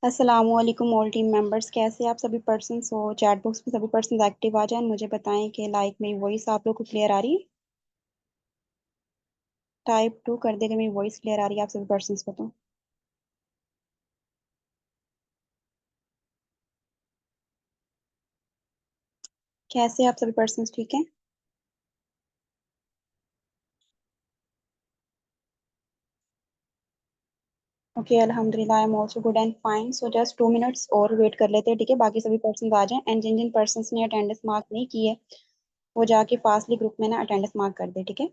अस्सलाम वालेकुम all team members, कैसे आप सभी पर्सन्स हो। चैट बॉक्स में सभी पर्सन्स एक्टिव आ जाएं। मुझे बताएं कि मेरी वॉइस आप लोग को क्लियर आ रही है। टाइप 2 कर देगा, मेरी वॉइस क्लियर आ रही है आप सभी पर्सन्स को। तो कैसे आप सभी पर्सन्स ठीक हैं। ओके, अल्हम्दुलिल्लाह, I am also good and fine. So just 2 minutes और वेट कर लेते हैं, ठीक है। बाकी सभी पर्सन्स आ जाएं एंड जिन जिन पर्सन्स ने अटेंडेंस मार्क नहीं की है वो जाके फास्टली ग्रुप में ना अटेंडेंस मार्क कर दे, ठीक है।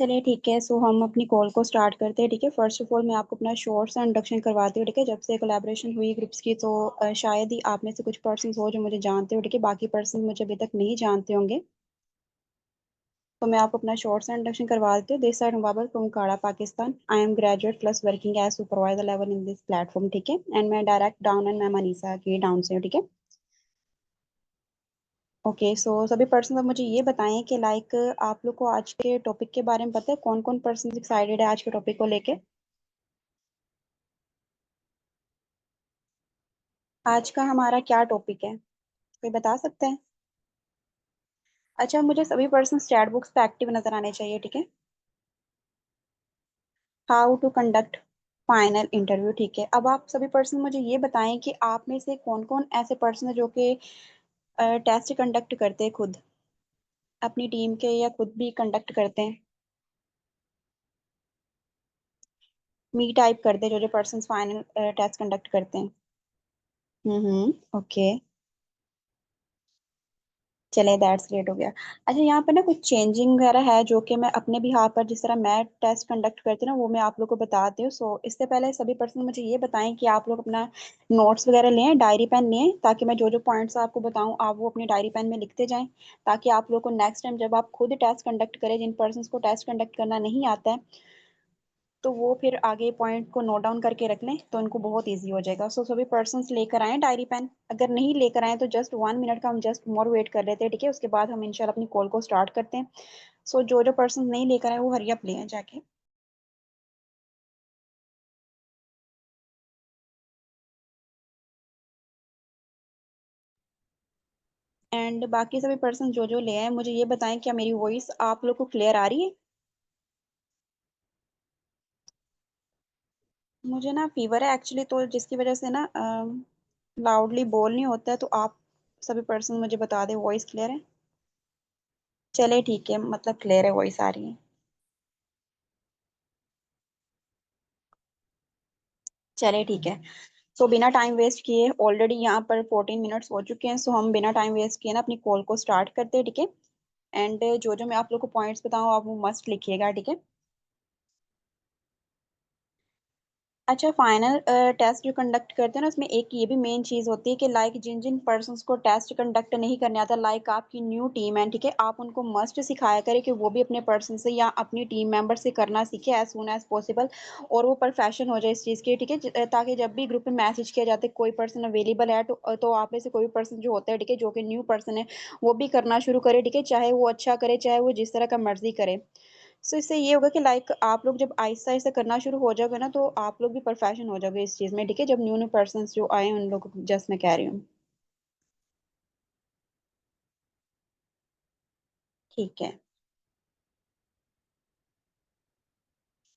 चलिए ठीक है, सो हम अपनी कॉल को स्टार्ट करते हैं, ठीक है। फर्स्ट ऑफ ऑल मैं आपको अपना शॉर्ट सा इंट्रोडक्शन करवाती हूँ, ठीक है। जब से कोलैबोरेशन हुई ग्रुप्स की तो शायद ही आप में से कुछ पर्सन हो जो मुझे जानते हो, ठीक है। बाकी पर्सन मुझे अभी तक नहीं जानते होंगे। तो मैं आपको अपना शॉर्ट सा इंट्रोडक्शन करवा देती हूँ। दिस साइड मुबाबर फ्रॉम काड़ा, Pakistan. I am graduate plus working as supervisor level in this platform, ठीक है। एंड मैं डायरेक्ट डाउन एंड मैं मनीषा की डाउन से हूँ, ठीक है। ओके, सो सभी पर्सन अब मुझे ये बताएं कि आप लोग को आज के टॉपिक के बारे में पता है, कौन कौन पर्सन एक्साइटेड है आज के टॉपिक को लेके। आज का हमारा क्या टॉपिक है, कोई बता सकते हैं। अच्छा, मुझे सभी पर्सन चैट बॉक्स पे एक्टिव नजर आने चाहिए, ठीक है। How to conduct final interview, ठीक है। अब आप सभी पर्सन मुझे ये बताएं कि आप में से कौन कौन ऐसे पर्सन है जो कि टेस्ट कंडक्ट करते हैं खुद, अपनी टीम के, या खुद भी कंडक्ट करते हैं। मी टाइप करते हैं जो जो पर्सन फाइनल टेस्ट कंडक्ट करते हैं। ओके, चले, दैट्स ग्रेट हो गया। अच्छा, यहाँ पे ना कुछ चेंजिंग वगैरह है जो कि मैं अपने भी, यहाँ पर जिस तरह मैं टेस्ट कंडक्ट करती हूँ ना वो मैं आप लोग को बताती हूँ। सो इससे पहले सभी पर्सन मुझे ये बताएं कि आप लोग अपना नोट्स वगैरह लें, डायरी पेन लें, ताकि मैं जो जो पॉइंट्स आपको बताऊँ आप वो अपनी डायरी पेन में लिखते जाएं, ताकि आप लोग को नेक्स्ट टाइम जब आप खुद टेस्ट कंडक्ट करें, जिन पर्सन को टेस्ट कंडक्ट करना नहीं आता है, तो वो फिर आगे पॉइंट को नोट डाउन करके रख लें तो उनको बहुत इजी हो जाएगा। सो सभी पर्सन्स लेकर आए डायरी पेन। अगर नहीं लेकर आए तो जस्ट 1 मिनट का हम जस्ट मोर वेट कर लेते हैं, ठीक है। उसके बाद हम इंशाल्लाह अपनी कॉल को स्टार्ट करते हैं। सो जो जो पर्सन नहीं लेकर आए वो हरी अप ले आए जाके। एंड बाकी सभी पर्सन जो जो ले आए मुझे ये बताएं, क्या मेरी वॉइस आप लोग को क्लियर आ रही है। मुझे ना फीवर है एक्चुअली, तो जिसकी वजह से ना लाउडली बोल नहीं होता है। तो आप सभी पर्सन मुझे बता दें वॉइस क्लियर है। चले ठीक है, मतलब क्लियर है, वॉइस आ रही है। चले ठीक है। सो बिना टाइम वेस्ट किए, ऑलरेडी यहाँ पर 14 मिनट्स हो चुके हैं, सो हम बिना टाइम वेस्ट किए ना अपनी कॉल को स्टार्ट करते हैं, ठीक है। एंड जो जो मैं आप लोग को पॉइंट्स बताऊँ आप वो मस्ट लिखिएगा, ठीक है। अच्छा, फाइनल टेस्ट जो कंडक्ट करते हैं ना उसमें एक ये भी मेन चीज़ होती है कि जिन जिन पर्सन्स को टेस्ट कंडक्ट नहीं करने आता, आपकी न्यू टीम है, ठीक है, आप उनको मस्ट सिखाया करें कि वो भी अपने पर्सन से या अपनी टीम मेंबर से करना सीखे एज सुन एज पॉसिबल, और वो प्रोफेशन हो जाए इस चीज़ के, ठीक है। ताकि जब भी ग्रुप में मैसेज किया जाता है कोई पर्सन अवेलेबल है तो आप में से कोई भी पर्सन जो होता है, ठीक है, जो कि न्यू पर्सन है, वो भी करना शुरू करे, ठीक है। चाहे वो अच्छा करे, चाहे वो जिस तरह का मर्जी करे। सो इससे ये होगा कि आप लोग जब आहिस्ता आहिस्ता करना शुरू हो जाओगे ना तो आप लोग भी परफेक्शन हो जाओगे इस चीज़ में, ठीक है। जब न्यू न्यू पर्सन जो आए उन लोगों को जस्ट मैं कह रही हूँ। ठीक है।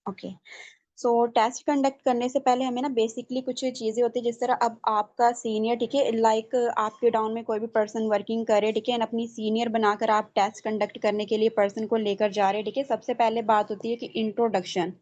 ओके, सो टेस्ट कंडक्ट करने से पहले हमें ना बेसिकली कुछ चीज़ें होती है, जिस तरह अब आपका सीनियर, ठीक है, लाइक आपके डाउन में कोई भी पर्सन वर्किंग करे, ठीक है, एंड अपनी सीनियर बनाकर आप टेस्ट कंडक्ट करने के लिए पर्सन को लेकर जा रहे हैं, ठीक है। सबसे पहले बात होती है कि इंट्रोडक्शन।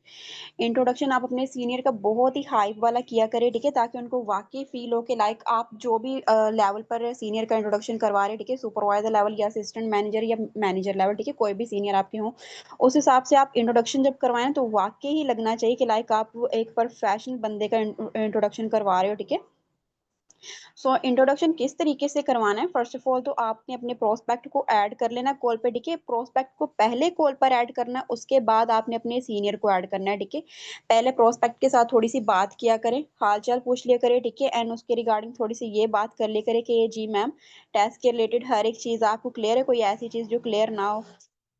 इंट्रोडक्शन आप अपने सीनियर का बहुत ही हाइप वाला किया करें, ठीक है, ताकि उनको वाकई फील हो कि लाइक आप जो भी लेवल पर सीनियर का इंट्रोडक्शन करवा रहे हैं, ठीक है, सुपरवाइजर लेवल या असिस्टेंट मैनेजर या मैनेजर लेवल, ठीक है, कोई भी सीनियर आपके हों, उस हिसाब से आप इंट्रोडक्शन जब करवाएं तो वाकई ही लगना चाहिए कि लाइक आप एक प्रोफेशनल बंदे का इंट्रोडक्शन करवा रहे हो, ठीक है। सो इंट्रोडक्शन किस तरीके से करवाना है, फर्स्ट ऑफ ऑल तो आपने अपने प्रोस्पेक्ट को ऐड कर लेना कॉल पे, ठीक है। प्रोस्पेक्ट को पहले कॉल पर ऐड करना है, उसके बाद आपने अपने सीनियर को ऐड करना है, ठीक है। पहले प्रोस्पेक्ट के साथ थोड़ी सी बात किया करें, हाल चाल पूछ लिया करें, ठीक है, एंड उसके रिगार्डिंग थोड़ी सी ये बात कर लिया करें कि ये जी मैम, टेस्ट के रिलेटेड हर एक चीज़ आपको क्लियर है, कोई ऐसी चीज़ जो क्लियर ना हो,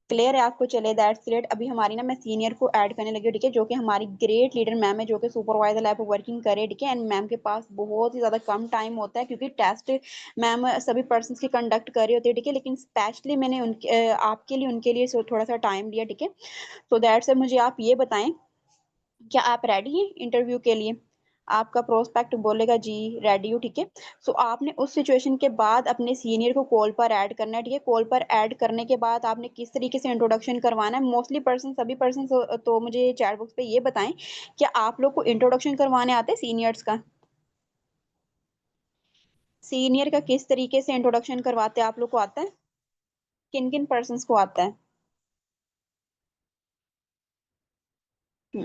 क्लियर है आपको, चले दैट्स ग्रेट। अभी हमारी ना मैं सीनियर को ऐड करने लगी हूँ, ठीक है, जो कि हमारी ग्रेट लीडर मैम है, जो कि सुपरवाइजर लेवल पर वर्किंग करे, ठीक है, एंड मैम के पास बहुत ही ज़्यादा कम टाइम होता है, क्योंकि टेस्ट मैम सभी पर्सन की कंडक्ट कर रही होती है, ठीक है, लेकिन स्पेशली मैंने उनके आपके लिए उनके लिए थोड़ा सा टाइम लिया, ठीक है। तो दैट्स मुझे आप ये बताएं, क्या आप रेडी हैं इंटरव्यू के लिए? आपका प्रोस्पेक्ट बोलेगा जी रेडी हूँ, ठीक है। सो आपने उस सिचुएशन के बाद अपने सीनियर को कॉल पर ऐड करना है, ठीक है। कॉल पर ऐड करने के बाद आपने किस तरीके से इंट्रोडक्शन करवाना है, मोस्टली पर्सन सभी पर्सन तो मुझे चैट बॉक्स पे ये बताएं, क्या आप लोग को इंट्रोडक्शन करवाने आते हैं सीनियर्स का? सीनियर का किस तरीके से इंट्रोडक्शन करवाते हैं, आप लोग को आता है? किन किन पर्सन को आता है? हुँ।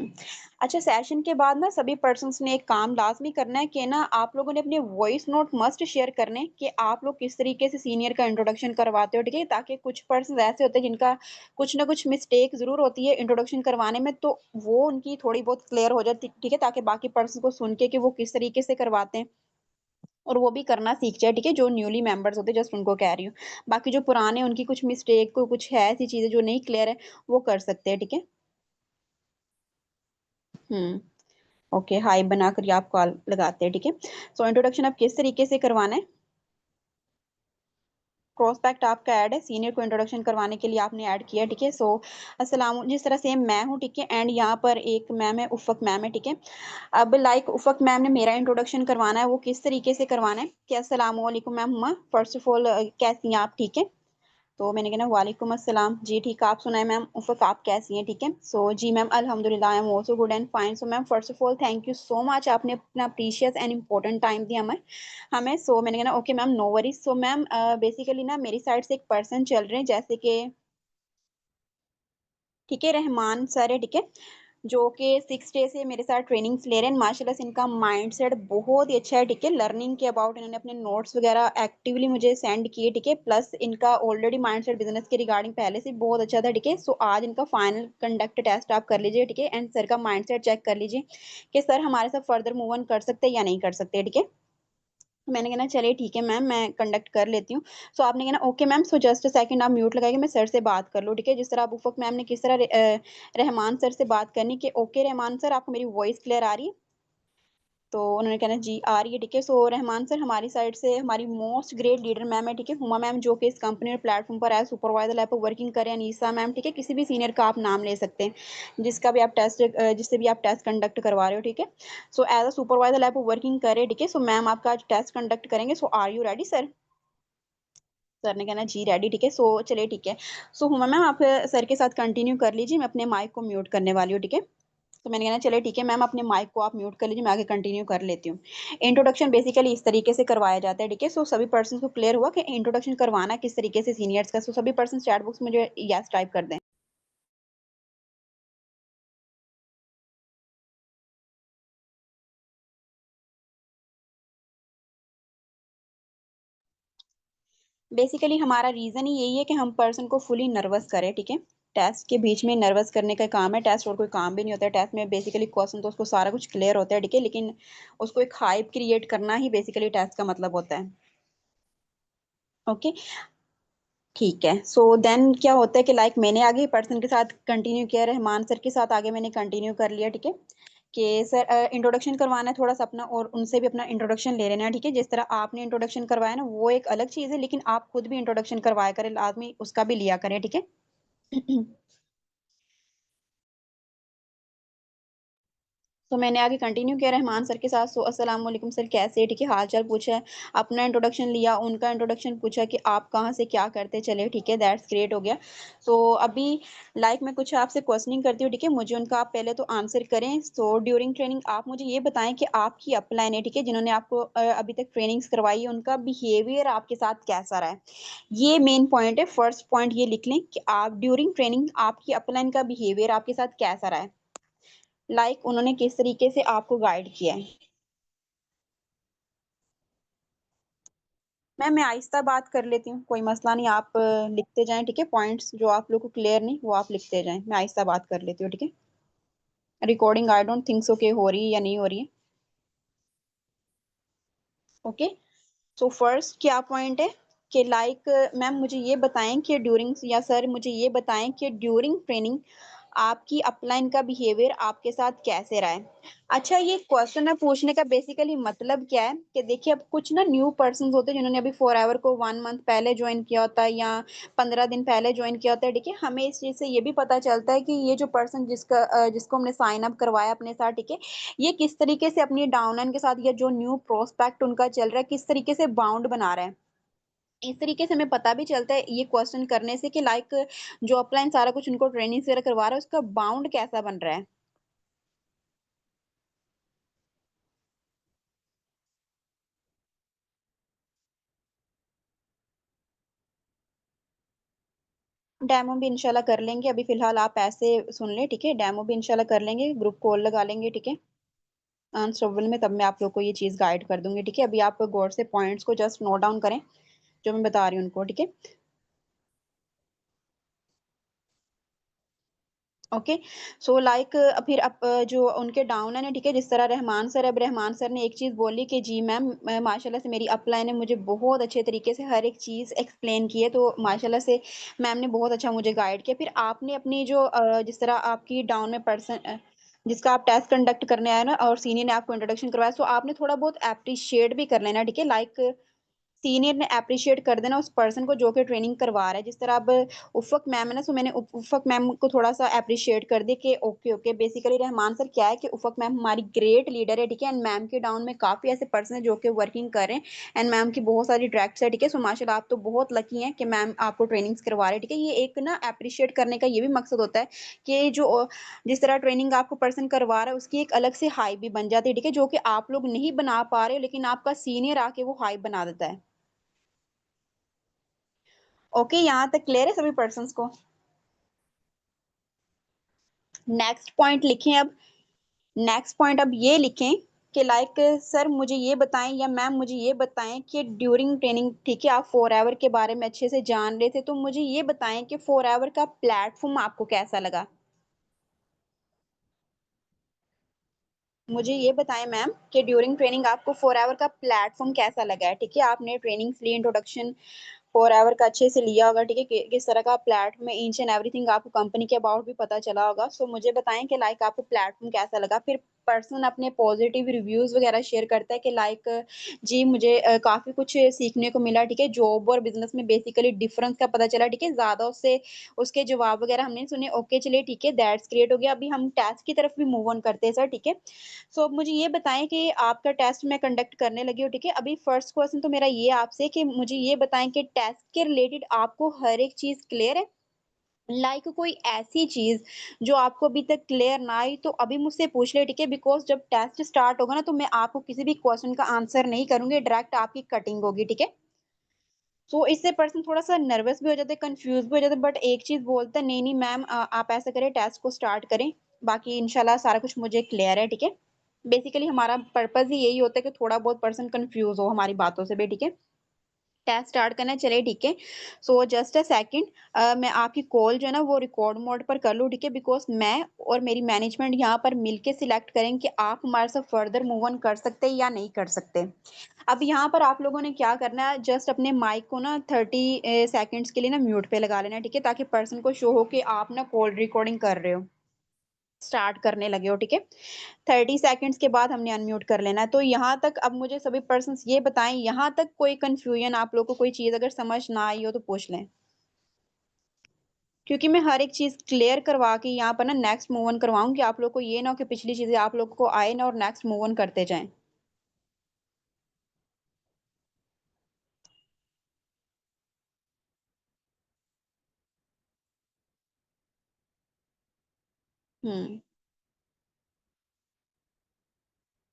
अच्छा, सेशन के बाद ना सभी पर्सन्स ने एक काम लाज़मी करना है कि ना आप लोगों ने अपने वॉइस नोट मस्ट शेयर करने कि आप लोग किस तरीके से सीनियर का इंट्रोडक्शन करवाते हो, ठीक है? ताकि कुछ पर्सन्स ऐसे होते हैं जिनका कुछ ना कुछ मिस्टेक ज़रूर होती है इंट्रोडक्शन करवाने में, तो वो उनकी थोड़ी बहुत क्लियर हो जाती, ठीक है? ताकि बाकी पर्सन को सुन के कि वो किस तरीके से करवाते हैं और वो भी करना सीख जाए, ठीक है? जो न्यूली मेंबर्स होते हैं, जस्ट उनको कह रही हूँ। बाकी जो पुराने उनकी कुछ मिस्टेक को कुछ है ऐसी चीज़ें जो नहीं क्लियर है, वो कर सकते हैं, ठीक है? हुँ। ओके, हाय बनाकर ये आप कॉल लगाते हैं, ठीक है। सो इंट्रोडक्शन अब किस तरीके से करवाना है, प्रोस्पेक्ट आपका ऐड है, सीनियर को इंट्रोडक्शन करवाने के लिए आपने ऐड किया, ठीक है। सो अस्सलाम, जिस तरह से मैं हूँ, ठीक है, एंड यहाँ पर एक मैम है, उफ़क़ मैम है, ठीक है। अब लाइक उफ़क़ मैम ने मेरा इंट्रोडक्शन करवाना है, वो किस तरीके से करवाना है कि अस्सलाम वालेकुम ma'am Huma, first of all कैसी हैं आप, ठीक है। तो मैंने कहा ना वालेकुम अस्सलाम, जी ठीक है, आप सुनाएँ मैम, उफ़क़ आप कैसी हैं, ठीक है? सो जी मैम अल्हम्दुलिल्लाह I am also good and fine. So ma'am first of all thank you so much, आपने अपना प्रीशियस एंड इम्पोर्टेंट टाइम दिया हमें हमें। सो मैंने कहा ना okay ma'am, no worries. So ma'am basically ना मेरी साइड से एक पर्सन चल रहे हैं, जैसे कि ठीक है, रहमान सर है, ठीक है, जो कि 6 डे से मेरे साथ ट्रेनिंग्स ले रहे हैं। माशाल्लाह से इनका माइंडसेट बहुत ही अच्छा है, ठीक है। लर्निंग के अबाउट इन्होंने अपने नोट्स वगैरह एक्टिवली मुझे सेंड किए, ठीक है। प्लस इनका ऑलरेडी माइंडसेट बिज़नेस के रिगार्डिंग पहले से बहुत अच्छा था, ठीक है। सो आज इनका फाइनल कंडक्ट टेस्ट आप कर लीजिए, ठीक है, एंड सर का माइंडसेट चेक कर लीजिए कि सर हमारे साथ फर्दर मूव ऑन कर सकते हैं या नहीं कर सकते, ठीक है। मैंने कहा ना चलिए ठीक है मैम, मैं कंडक्ट कर लेती हूँ। सो आपने कहा ना okay ma'am, so just a second आप म्यूट लगाइए, मैं सर से बात कर लूँ, ठीक है? जिस तरह अब उफ़क़ मैम ने किस तरह रहमान सर से बात करनी कि ओके रहमान सर, आपको मेरी वॉइस क्लियर आ रही है? तो उन्होंने कहना जी आ रही है, ठीक है। सो रहमान सर हमारी साइड से हमारी मोस्ट ग्रेट लीडर मैम है, ठीक है, हुमा मैम, जो कि इस कंपनी और प्लेटफॉर्म पर एज सुपरवाइजर लेवल पर वर्किंग कर रहे हैं, अनीसा मैम, ठीक है, किसी भी सीनियर का आप नाम ले सकते हैं जिसका भी आप टेस्ट जिससे भी आप टेस्ट कंडक्ट करवा रहे हो, ठीक है। So as a supervisor level पर वर्किंग कर रहे हैं, ठीक है। सो मैम आपका आज टेस्ट कंडक्ट करेंगे, so are you ready sir? Sir ने कहना जी रेडी, ठीक है। सो चलिए ठीक है। सो हुमा मैम आप सर के साथ कंटिन्यू कर लीजिए, मैं अपने माइक को म्यूट करने वाली हूँ, ठीक है। तो मैंने कहना चलिए ठीक है मैम, अपने माइक को आप म्यूट कर लीजिए, मैं आगे कंटिन्यू कर लेती हूँ। इंट्रोडक्शन बेसिकली इस तरीके से करवाया जाता है, ठीक है। सो सभी पर्सन को क्लियर हुआ कि इंट्रोडक्शन करवाना किस तरीके से सीनियर्स का। सो सभी पर्सन चैट बॉक्स में मुझे यस टाइप कर दें। बेसिकली हमारा रीज़न ही यही है कि हम पर्सन को फुली नर्वस करें, ठीक है। टेस्ट के बीच में नर्वस करने का काम है, टेस्ट और कोई काम भी नहीं होता है। टेस्ट में बेसिकली क्वेश्चन तो उसको सारा कुछ क्लियर होता है, ठीक है, लेकिन उसको एक हाइप क्रिएट करना ही बेसिकली टेस्ट का मतलब होता है। ओके, ठीक है। सो देन क्या होता है कि लाइक मैंने आगे पर्सन के साथ कंटिन्यू किया, रहमान सर के साथ आगे मैंने कंटिन्यू कर लिया, ठीक है। कि सर इंट्रोडक्शन करवाना है थोड़ा-सा अपना और उनसे भी अपना इंट्रोडक्शन ले लेना है, ठीक है। जिस तरह आपने इंट्रोडक्शन करवाया ना वो एक अलग चीज़ है, लेकिन आप खुद भी इंट्रोडक्शन करवाया करें, लाज़मी उसका भी लिया करें, ठीक है। तो मैंने आगे कंटिन्यू किया रहमान सर के साथ। सो अस्सलाम वालेकुम सर, कैसे हैं? ठीक है, हाल-चाल पूछा है, अपना इंट्रोडक्शन लिया, उनका इंट्रोडक्शन पूछा कि आप कहाँ से क्या करते हैं? चलिए ठीक है, दैट्स ग्रेट हो गया। सो अभी मैं कुछ आपसे क्वेश्चनिंग करती हूँ, ठीक है? मुझे उनका आप पहले तो आंसर करें। सो ड्यूरिंग ट्रेनिंग आप मुझे ये बताएँ कि आपकी अपलाइन है, ठीक है? जिन्होंने आपको अभी तक ट्रेनिंग्स करवाई है, उनका बिहेवियर आपके साथ कैसा रहा है? ये मेन पॉइंट है, फर्स्ट पॉइंट ये लिख लें कि आप ड्यूरिंग ट्रेनिंग आपकी अपलाइन का बिहेवियर आपके साथ कैसा रहा है? उन्होंने किस तरीके से आपको गाइड किया है? मैम मैं आहिस्ता बात कर लेती हूँ, कोई मसला नहीं, आप लिखते जाएँ, ठीक है? पॉइंट्स जो आप लोग को क्लियर नहीं, वो आप लिखते जाएँ। मैं आहिस्ता बात कर लेती हूँ, ठीक है? Recording I don't think so कि हो रही है या नहीं हो रही है। ओके, सो फर्स्ट क्या पॉइंट है कि मैम मुझे ये बताएँ कि ड्यूरिंग या सर मुझे ये बताएँ कि ड्यूरिंग ट्रेनिंग आपकी अपलाइन का बिहेवियर आपके साथ कैसे रहा है? अच्छा, ये क्वेश्चन ना पूछने का बेसिकली मतलब क्या है कि देखिए अब कुछ ना न्यू पर्सन्स होते हैं जिन्होंने अभी फॉरएवर को 1 मंथ पहले जॉइन किया होता है या 15 दिन पहले जॉइन किया होता है, ठीक है? हमें इस चीज़ से ये भी पता चलता है कि ये जो पर्सन जिसको हमने साइन अप करवाया अपने साथ, ठीक है? ये किस तरीके से अपनी डाउनलाइन के साथ या जो न्यू प्रोस्पेक्ट उनका चल रहा है, किस तरीके से बाउंड बना रहा है। इस तरीके से हमें पता भी चलता है ये क्वेश्चन करने से कि जो अपलाइन सारा कुछ उनको ट्रेनिंग्स वगैरह करवा रहा है, उसका बाउंड कैसा बन रहा है। डेमो भी इंशाल्लाह कर लेंगे, अभी फ़िलहाल आप ऐसे सुन लें, ठीक है? डेमो भी इंशाल्लाह कर लेंगे, ग्रुप कॉल लगा लेंगे, ठीक है? अनस्टेबल में तब मैं आप लोग को ये चीज़ गाइड कर दूँगी, ठीक है? अभी आप गौर से पॉइंट्स को जस्ट नोट डाउन करें, जो मैं बता रही हूँ उनको, ठीक है? ओके, सो फिर जो उनके डाउन है ना, ठीक है? जिस तरह रहमान सर, अब रहमान सर ने एक चीज़ बोली कि जी मैम, माशाल्लाह से मेरी अपलाइन ने मुझे बहुत अच्छे तरीके से हर एक चीज़ एक्सप्लेन की है, तो माशाल्लाह से मैम ने बहुत अच्छा मुझे गाइड किया। फिर आपने अपनी जिस तरह आपकी डाउन में जिसका आप टेस्ट कंडक्ट करने आए ना और सीनियर ने आपको इंट्रोडक्शन करवाया, सो आपने थोड़ा बहुत एप्रिशिएट भी कर लेना, ठीक है? सीनियर ने एप्रिशिएट कर देना उस पर्सन को जो कि ट्रेनिंग करवा रहा है। जिस तरह अब उफ़क़ मैम है ना, सो मैंने उफ़क़ मैम को थोड़ा-सा एप्रिशिएट कर दिया कि okay, okay. Basically Rahman sir क्या है कि उफ़क़ मैम हमारी ग्रेट लीडर है, ठीक है? एंड मैम के डाउन में काफ़ी ऐसे पर्सन हैं जो कि वर्किंग कर रहे हैं एंड मैम की बहुत सारी ट्रैक्स है, ठीक है? सो माशाल्लाह आप तो बहुत लकी हैं कि मैम आपको ट्रेनिंग्स करवा रहे हैं, ठीक है? ये एक ना एप्रिशिएट करने का ये भी मकसद होता है कि जिस तरह ट्रेनिंग आपको पर्सन करवा रहा है उसकी एक अलग से हाइप भी बन जाती है, ठीक है? जो कि आप लोग नहीं बना पा रहे हो लेकिन आपका सीनियर आके वो हाइप बना देता है। ओके, यहाँ तक क्लियर है सभी पर्सन्स को? नेक्स्ट पॉइंट लिखें अब। नेक्स्ट पॉइंट अब ये लिखें कि सर मुझे ये बताएँ या मैम मुझे ये बताएँ कि ड्यूरिंग ट्रेनिंग, ठीक है, आप फॉरएवर के बारे में अच्छे से जान रहे थे, तो मुझे ये बताएँ कि फॉरएवर का प्लेटफ़ॉर्म आपको कैसा लगा? मुझे ये बताएँ मैम कि ड्यूरिंग ट्रेनिंग आपको फॉरएवर का प्लेटफ़ॉर्म कैसा लगा है? ठीक है, आपने ट्रेनिंग्स ली, इंट्रोडक्शन फॉरएवर का अच्छे से लिया होगा, ठीक है? कि किस तरह का प्लेटफ़ॉर्म है, ईच एंड एवरीथिंग आपको कंपनी के अबाउट भी पता चला होगा। सो मुझे बताएँ कि आपको प्लेटफ़ॉर्म कैसा लगा? फिर पर्सन अपने पॉज़िटिव रिव्यूज़ वगैरह शेयर करता है कि जी मुझे काफ़ी कुछ सीखने को मिला, ठीक है? जॉब और बिज़नेस में बेसिकली डिफ़रेंस का पता चला, ठीक है? ज़्यादा उससे उसके जवाब वगैरह हमने सुने, ओके चलिए ठीक है, दैट्स ग्रेट हो गया। अभी हम टास्क की तरफ भी मूव ऑन करते हैं सर, ठीक है? सो अब मुझे ये बताएँ कि आपका टेस्ट मैं कंडक्ट करने लगी हूँ, ठीक है? अभी फर्स्ट क्वेश्चन तो मेरा ये आपसे कि मुझे ये बताएँ कि टेस्ट के रिलेटेड आपको हर एक चीज़ क्लियर है? कोई ऐसी चीज़ जो आपको अभी तक क्लियर ना आई तो अभी मुझसे पूछ लें, ठीक है? बिकॉज़ जब टेस्ट स्टार्ट होगा ना तो मैं आपको किसी भी क्वेश्चन का आंसर नहीं करूँगी, डायरेक्ट आपकी कटिंग होगी, ठीक है? सो इससे पर्सन थोड़ा-सा नर्वस भी हो जाता है, कन्फ्यूज़ भी हो जाता है, बट एक चीज़ बोलता है, "नहीं, नहीं मैम, आप ऐसा करें, टेस्ट को स्टार्ट करें, बाकी इंशाल्लाह सारा कुछ मुझे क्लियर है।" ठीक है? बेसिकली हमारा पर्पज़ ही यही होता है कि थोड़ा बहुत पर्सन कन्फ्यूज़ हो हमारी बातों से भी, ठीक है? टेस्ट स्टार्ट करना है, चलिए ठीक है। सो जस्ट अ सेकंड, मैं आपकी कॉल जो है ना वो रिकॉर्ड मोड पर कर लूँ, ठीक है? बिकॉज़ मैं और मेरी मैनेजमेंट यहाँ पर मिलके सिलेक्ट करेंगे कि आप हमारे साथ फर्दर मूव ऑन कर सकते हैं या नहीं कर सकते। अब यहाँ पर आप लोगों ने क्या करना है, जस्ट अपने माइक को ना 30 सेकंड्स के लिए ना म्यूट पे लगा लेना है, ठीक है? ताकि पर्सन को शो हो कि आप ना कॉल रिकॉर्डिंग कर रहे हो, स्टार्ट करने लगे हो, ठीक है? 30 सेकंड्स के बाद हमने अनम्यूट कर लेना है। तो यहाँ तक अब मुझे सभी पर्सन्स ये बताएँ, यहाँ तक कोई कन्फ्यूजन आप लोग को कोई चीज़ अगर समझ ना आई हो तो पूछ लें? क्योंकि मैं हर एक चीज़ क्लियर करवा के यहाँ पर ना नेक्स्ट मूव ऑन करवाऊँगी, आप लोग को ये ना हो कि पिछली चीज़ें आप लोगों को आए ना और नेक्स्ट मूव ऑन करते जाएँ। हुँ,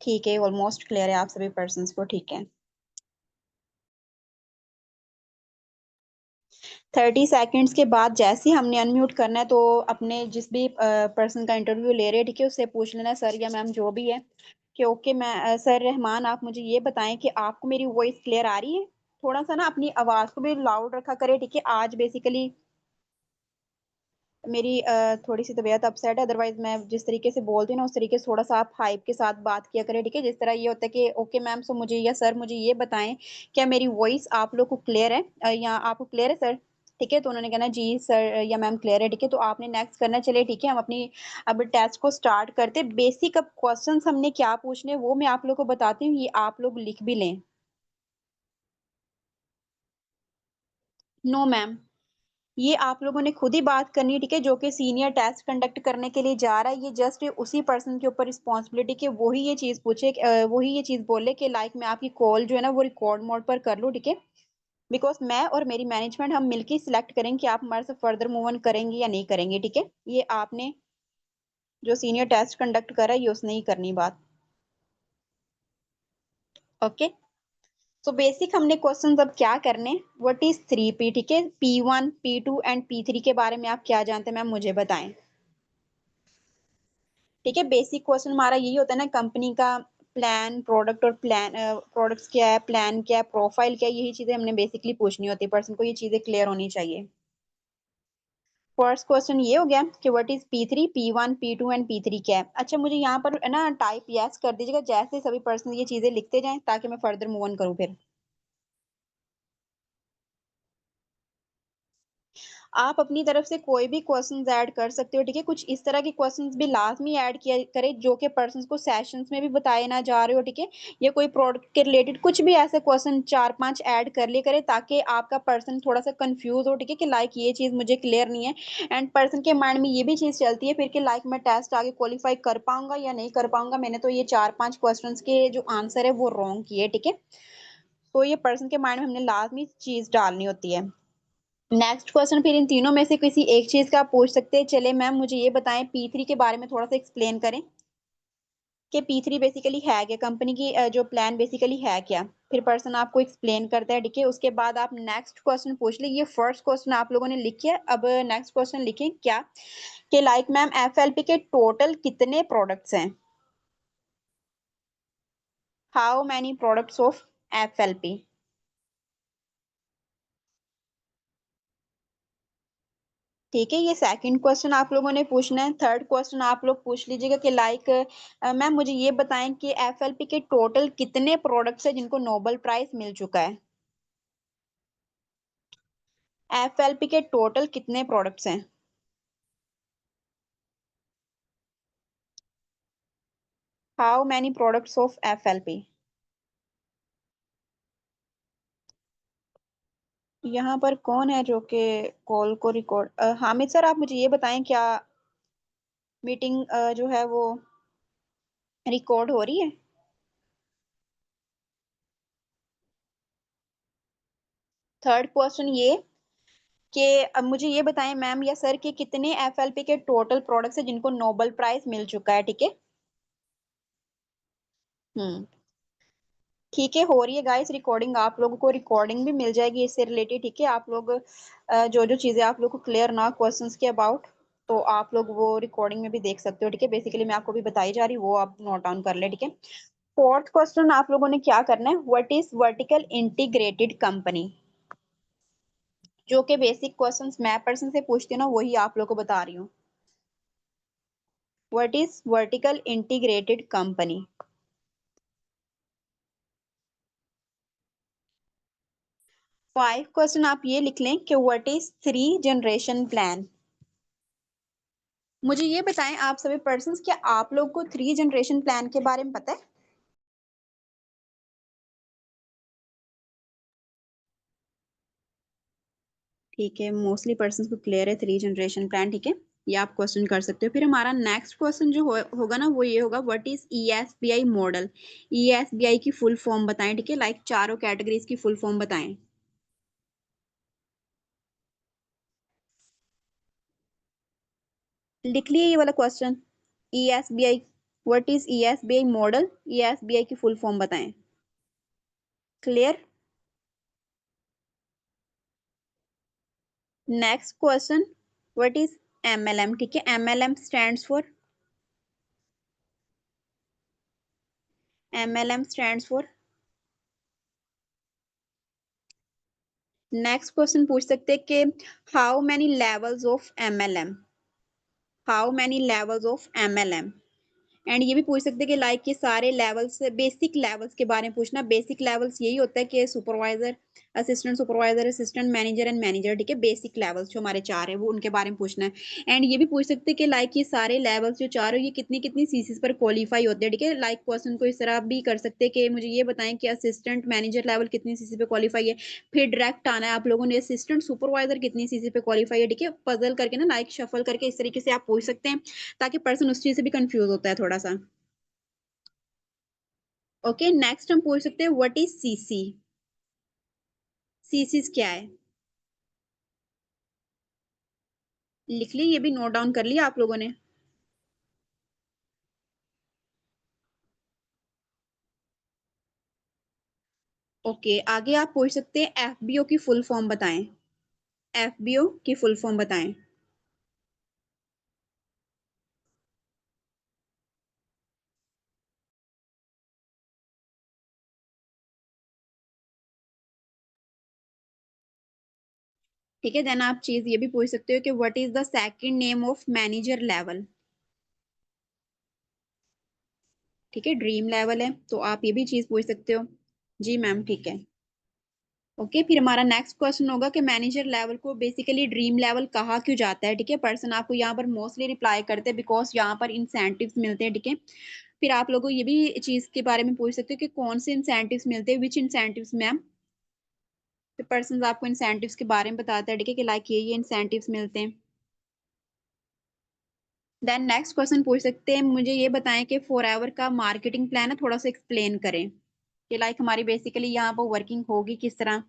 ठीक है, ऑलमोस्ट क्लियर है आप सभी पर्सन्स को, ठीक है। 30 सेकंड्स के बाद जैसे ही हमने अनम्यूट करना है, तो अपने जिस भी पर्सन का इंटरव्यू ले रहे हैं, ठीक है, उससे पूछ लेना सर या मैम जो भी है कि ओके मैं सर रहमान आप मुझे ये बताएँ कि आपको मेरी वॉइस क्लियर आ रही है? थोड़ा-सा ना अपनी आवाज़ को भी लाउड रखा करें, ठीक है? आज बेसिकली मेरी थोड़ी-सी तबीयत अपसेट है, अदरवाइज़ मैं जिस तरीके से बोलती हूँ ना, उस तरीके से थोड़ा-सा आप हाइप के साथ बात किया करें, ठीक है? जिस तरह ये होता है कि ओके मैम सो मुझे या सर मुझे ये बताएँ, क्या मेरी वॉइस आप लोग को क्लियर है? या आपको क्लियर है सर? ठीक है, तो उन्होंने कहना जी सर या मैम क्लियर है, ठीक है? तो आपने नेक्स्ट करना है, चलिए ठीक है, हम अपनी अब टेस्ट को स्टार्ट करते हैं। बेसिक अब क्वेश्चन्स हमने क्या पूछने हैं, वो मैं आप लोग को बताती हूँ, ये आप लोग लिख भी लें। No ma'am. ये आप लोगों ने खुद ही बात करनी है, ठीक है? जो कि सीनियर टेस्ट कंडक्ट करने के लिए जा रहा है, ये जस्ट उसी पर्सन के ऊपर रिस्पॉन्सिबिलिटी कि वो ही ये चीज़ पूछे वो ही ये चीज़ बोले कि लाइक मैं आपकी कॉल जो है ना वो रिकॉर्ड मोड पर कर लूँ, ठीक है? बिकॉज़ मैं और मेरी मैनेजमेंट हम मिलके सिलेक्ट करेंगे कि आप हमारे साथ फर्दर मूव ऑन करेंगे या नहीं करेंगे, ठीक है? ये आपने जो सीनियर टेस्ट कंडक्ट करा है, ये उसने ही करनी बात, ओके? सो बेसिक हमने क्वेश्चंस अब क्या करने, व्हाट इज़ 3P ठीक है? P1, P2 एंड P3 के बारे में आप क्या जानते हैं मैम मुझे बताएँ? ठीक है, बेसिक क्वेश्चन हमारा यही होता है ना कंपनी का प्लान, प्रोडक्ट और प्रोडक्ट्स क्या है, प्लान क्या है, प्रोफाइल क्या है, यही चीज़ें हमने बेसिकली पूछनी होती है, पर्सन को ये चीज़ें क्लियर होनी चाहिए। फर्स्ट क्वेश्चन ये हो गया कि what is P3, P1, P2 and P3 क्या है? अच्छा मुझे यहाँ पर है ना टाइप येस कर दीजिएगा जैसे सभी पर्सन ये चीज़ें लिखते जाएँ ताकि मैं फर्दर मूव ऑन करूँ फिर। आप अपनी तरफ से कोई भी क्वेश्चंस ऐड कर सकते हो, ठीक है? कुछ इस तरह के क्वेश्चंस भी लाज़मी ऐड किया करें जो कि पर्सन्स को सेशंस में भी बताए ना जा रहे हो, ठीक है? या कोई प्रोडक्ट के रिलेटेड कुछ भी ऐसे क्वेश्चन 4-5 ऐड कर लिया करें ताकि आपका पर्सन थोड़ा-सा कन्फ्यूज़ हो, ठीक है? कि लाइक ये चीज़ मुझे क्लियर नहीं है एंड पर्सन के माइंड में ये भी चीज़ चलती है फिर कि लाइक मैं टेस्ट आगे क्वालीफाई कर पाऊँगा या नहीं कर पाऊँगा? मैंने तो ये 4-5 क्वेश्चन्स के जो आंसर है वो रॉन्ग किए, ठीक है? तो ये पर्सन के माइंड में हमने लाज़मी चीज़ डालनी होती है। नेक्स्ट क्वेश्चन फिर इन तीनों में से किसी एक चीज़ का आप पूछ सकते हैं। चलिए मैम मुझे ये बताएँ P3 के बारे में थोड़ा-सा एक्सप्लेन करें कि P3 बेसिकली है क्या? कंपनी की जो प्लान बेसिकली है क्या? फिर पर्सन आपको एक्सप्लेन करता है, ठीक है? उसके बाद आप नेक्स्ट क्वेश्चन पूछ ली। ये फर्स्ट क्वेश्चन आप लोगों ने लिख लिया। अब नेक्स्ट क्वेश्चन लिखें क्या? कि लाइक मैम एफएलपी के टोटल कितने प्रोडक्ट्स हैं? How many products of FLP? ठीक है, ये सेकंड क्वेश्चन आप लोगों ने पूछना है। थर्ड क्वेश्चन आप लोग पूछ लीजिएगा कि लाइक मैम मुझे ये बताएँ कि एफएलपी के टोटल कितने प्रोडक्ट्स हैं जिनको नोबेल प्राइज़ मिल चुका है? एफएलपी के टोटल कितने प्रोडक्ट्स हैं? How many products of FLP? यहाँ पर कौन है जो कि कॉल को रिकॉर्ड हामिद सर आप मुझे ये बताएँ क्या मीटिंग जो है वो रिकॉर्ड हो रही है? थर्ड क्वेश्चन ये कि अब मुझे ये बताएँ मैम या सर कि कितने एफएलपी के टोटल प्रोडक्ट्स हैं जिनको नोबेल प्राइज़ मिल चुका है, ठीक है? हुँ। ठीक है, हो रही है गाइस रिकॉर्डिंग, आप लोगों को रिकॉर्डिंग भी मिल जाएगी इससे रिलेटेड, ठीक है? आप लोग जो-जो चीज़ें आप लोग को क्लियर ना क्वेश्चन्स के अबाउट, तो आप लोग वो रिकॉर्डिंग में भी देख सकते हो, ठीक है? बेसिकली मैं आपको अभी बताई जा रही हूँ, वो आप नोट डाउन कर लें, ठीक है? फोर्थ क्वेश्चन आप लोगों ने क्या करना है, what is vertical integrated company? जो कि बेसिक क्वेश्चन्स मैं पर्सन से पूछती हूँ ना, वही आप लोग को बता रही हूँ। What is vertical integrated company? 5 question आप ये लिख लें कि व्हाट इज़ 3 जनरेशन प्लान? मुझे ये बताएँ आप सभी पर्सन्स क्या आप लोग को 3 जनरेशन प्लान के बारे में पता है? ठीक है, मोस्टली पर्सन को क्लियर है 3 जनरेशन प्लान, ठीक है। ये आप क्वेश्चन कर सकते हो। फिर हमारा नेक्स्ट क्वेश्चन जो होगा ना वो ये होगा, what is ESBI model. ESBI की फुल फॉर्म बताएं, ठीक है, लाइक चारों कैटेगरीज की फुल फॉर्म बताएं। लिख लिए ये वाला question. ESBI, what is ESBI model, ESBI की फुल फॉर्म बताएं। Clear. Next question, what is MLM, ठीक है, MLM stands for, MLM stands for. Next question पूछ सकते हैं कि how many levels of MLM, how many levels of MLM. And ये भी पूछ सकते हैं कि लाइक ये सारे लेवल्स, बेसिक लेवल्स के बारे में पूछना। बेसिक लेवल्स यही होता है कि supervisor, supervisor, assistant manager and manager, ठीक है। बेसिक लेवल्स जो हमारे चार है वो उनके बारे में पूछना है। एंड ये भी पूछ सकते हैं कि लाइक ये सारे लेवल्स जो चार है ये कितनी कितनी सीसीस पर क्वालिफाई होते हैं, ठीक है। लाइक क्वेश्चन को इस तरह भी कर सकते हैं कि मुझे ये बताएं कि असिस्टेंट मैनेजर लेवल कितनी सीसी पे क्वालिफाई है। फिर डायरेक्ट आना है आप लोगों ने, असिस्टेंट सुपरवाइजर कितनी सीसी पे क्वालिफाई है, ठीक है। पजल करके ना, लाइक शफल करके इस तरीके से आप पूछ सकते हैं, ताकि पर्सन उस चीज से भी कंफ्यूज होता है थोड़ा सा। ओके, नेक्स्ट हम पूछ सकते हैं व्हाट इज सीसी। सीसीस क्या है। लिख ली, ये भी नोट डाउन कर लिया आप लोगों ने। ओके, आगे आप पूछ सकते हैं एफबीओ की फुल फॉर्म बताएं। एफबीओ की फुल फॉर्म बताएं। ठीक है, देन आप चीज ये भी पूछ सकते हो कि what is the second name of manager level. ठीक है, ड्रीम लेवल है, तो आप ये भी चीज पूछ सकते हो। जी मैम, ठीक है। ओके, फिर हमारा नेक्स्ट क्वेश्चन होगा कि मैनेजर लेवल को बेसिकली ड्रीम लेवल कहा क्यों जाता है, ठीक है। पर्सन आपको यहाँ पर मोस्टली रिप्लाई करते हैं बिकॉज यहाँ पर इंसेंटिव्स मिलते हैं, ठीक है। फिर आप लोगों को ये भी चीज के बारे में पूछ सकते हो कि कौन से इंसेंटिव्स मिलते हैं, विच इंसेंटिव्स मैम। फिर पर्सन आपको इंसेंटिव्स के बारे में बताता है, ठीक है, कि लाइक ये इंसेंटिव्स मिलते हैं। देन नेक्स्ट क्वेश्चन पूछ सकते हैं, मुझे ये बताएं कि फॉर एवर का मार्केटिंग प्लान है, थोड़ा सा एक्सप्लेन करें कि लाइक हमारी बेसिकली यहाँ पर वर्किंग होगी किस तरह,